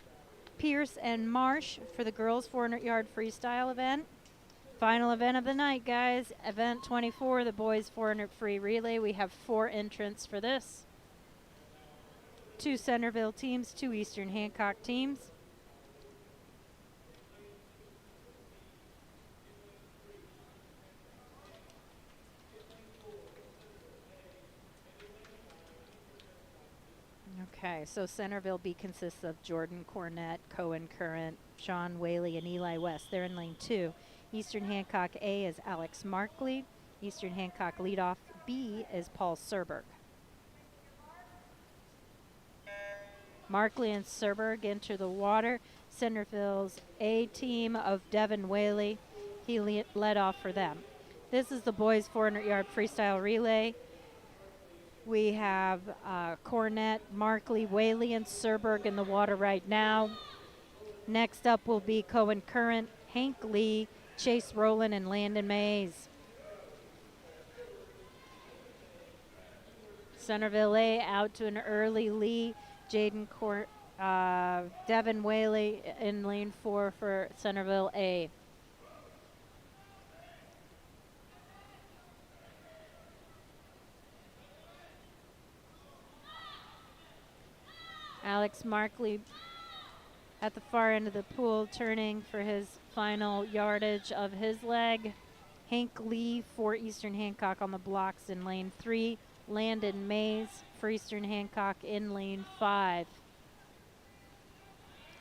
Pierce, and Marsh for the girls' 400-yard freestyle event. Final event of the night, guys. Event 24, the boys 400 free relay. We have 4 entrants for this. 2 Centerville teams, 2 Eastern Hancock teams. Okay, so Centerville B consists of Jordan Cornett, Cohen Current, Sean Whaley, and Eli West. They're in lane 2. Eastern Hancock A is Alex Markley. Eastern Hancock leadoff B is Paul Serberg. Markley and Serberg enter the water. Centerville's A team of Devin Whaley, he led off for them. This is the boys 400-yard freestyle relay. We have Cornett, Markley, Whaley, and Serberg in the water right now. Next up will be Cohen Current, Hank Lee, Chase Rowland, and Landon Mays. Centerville A out to an early Lee. Devin Whaley in lane 4 for Centerville A. Alex Markley at the far end of the pool, turning for his final yardage of his leg. Hank Lee for Eastern Hancock on the blocks in lane 3. Landon Mays for Eastern Hancock in lane 5.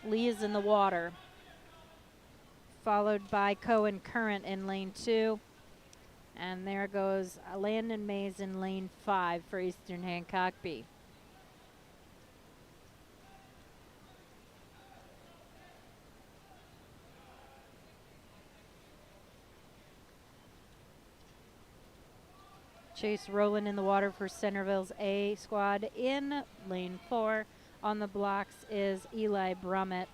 Lee is in the water, followed by Cohen Current in lane 2. And there goes Landon Mays in lane 5 for Eastern Hancock B. Chase Rowland in the water for Centerville's A squad in lane 4. On the blocks is Eli Brummett.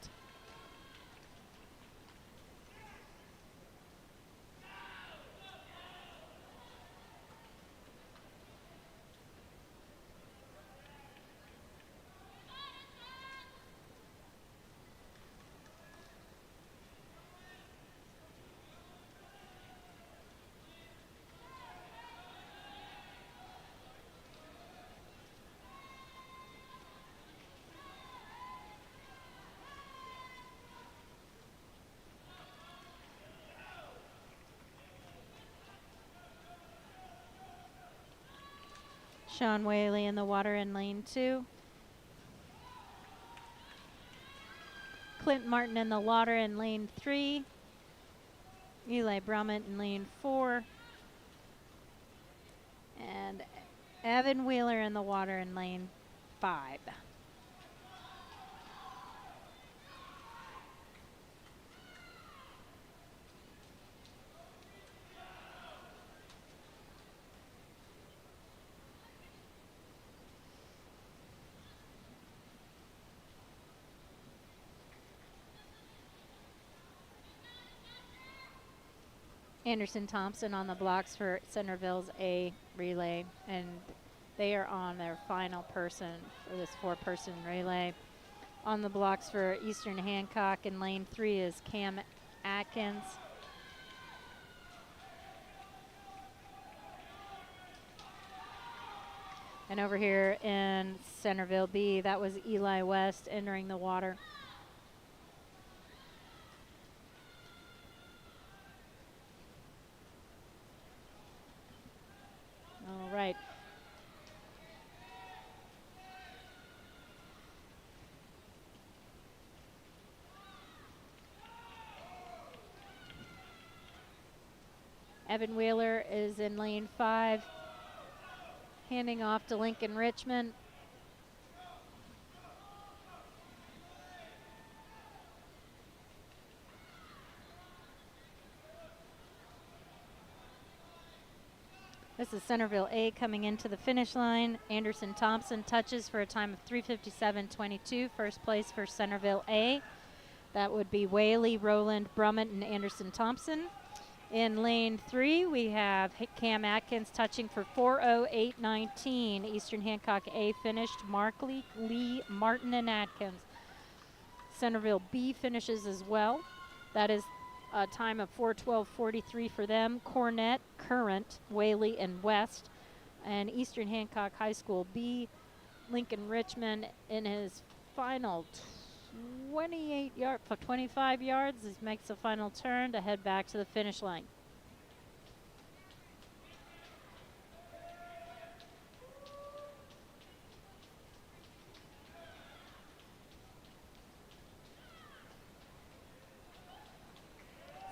Sean Whaley in the water in lane 2. Clint Martin in the water in lane 3. Eli Brummett in lane 4. And Evan Wheeler in the water in lane 5. Anderson Thompson on the blocks for Centerville's A relay, and they are on their final person for this 4-person relay. On the blocks for Eastern Hancock in lane 3 is Cam Atkins. And over here in Centerville B, that was Eli West entering the water. All right. Evan Wheeler is in lane 5, handing off to Lincoln Richmond. This is Centerville A coming into the finish line. Anderson Thompson touches for a time of 3:57.22. First place for Centerville A. That would be Whaley, Rowland, Brummett, and Anderson Thompson. In lane 3, we have Cam Atkins touching for 4:08.19. Eastern Hancock A finished. Markley, Lee, Martin, and Atkins. Centerville B finishes as well. That is a time of 4:12.43 for them. Cornett, Current, Whaley, and West. And Eastern Hancock High School B, Lincoln Richmond in his final 25 yards. He makes a final turn to head back to the finish line.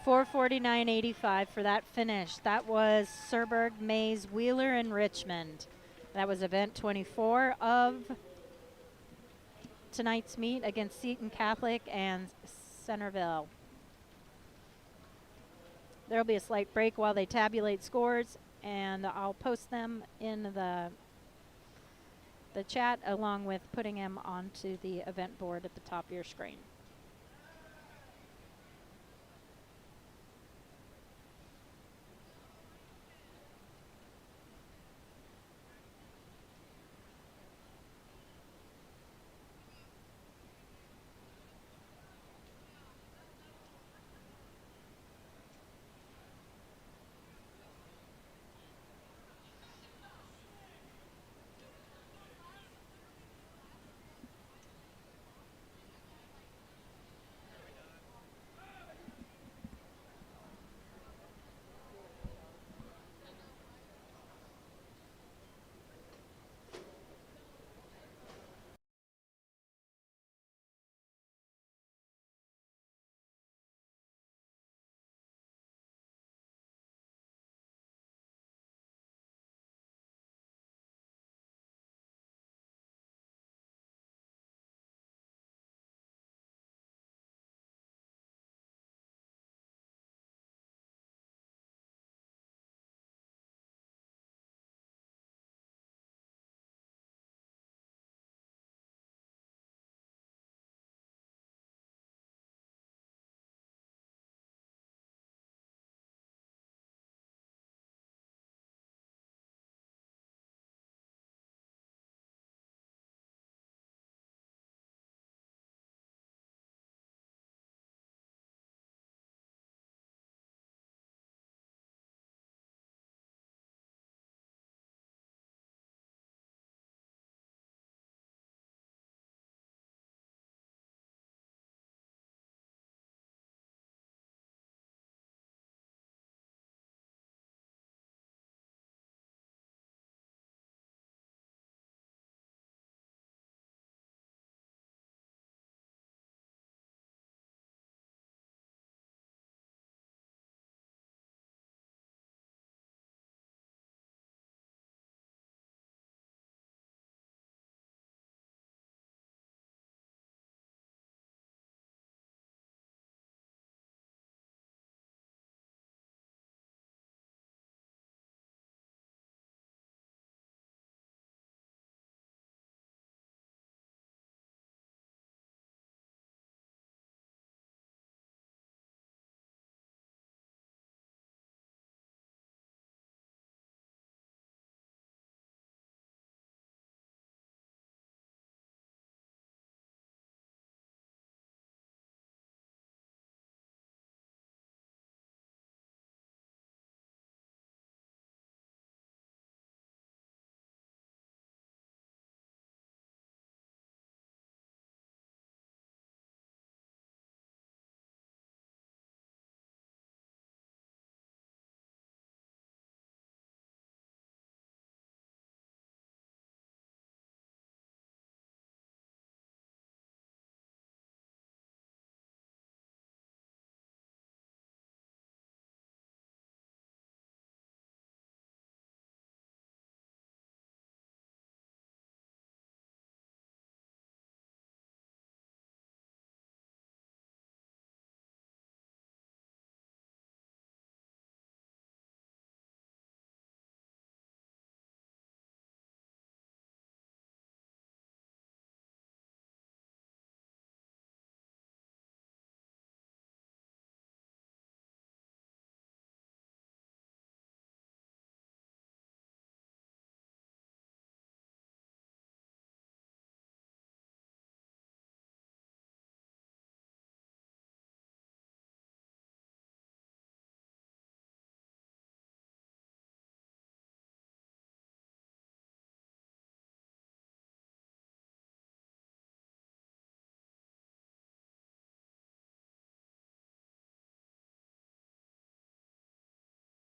$449.85 for that finish. That was Serberg, Mays, Wheeler, and Richmond. That was event 24 of tonight's meet against Seton Catholic and Centerville. There will be a slight break while they tabulate scores, and I'll post them in the chat along with putting them onto the event board at the top of your screen.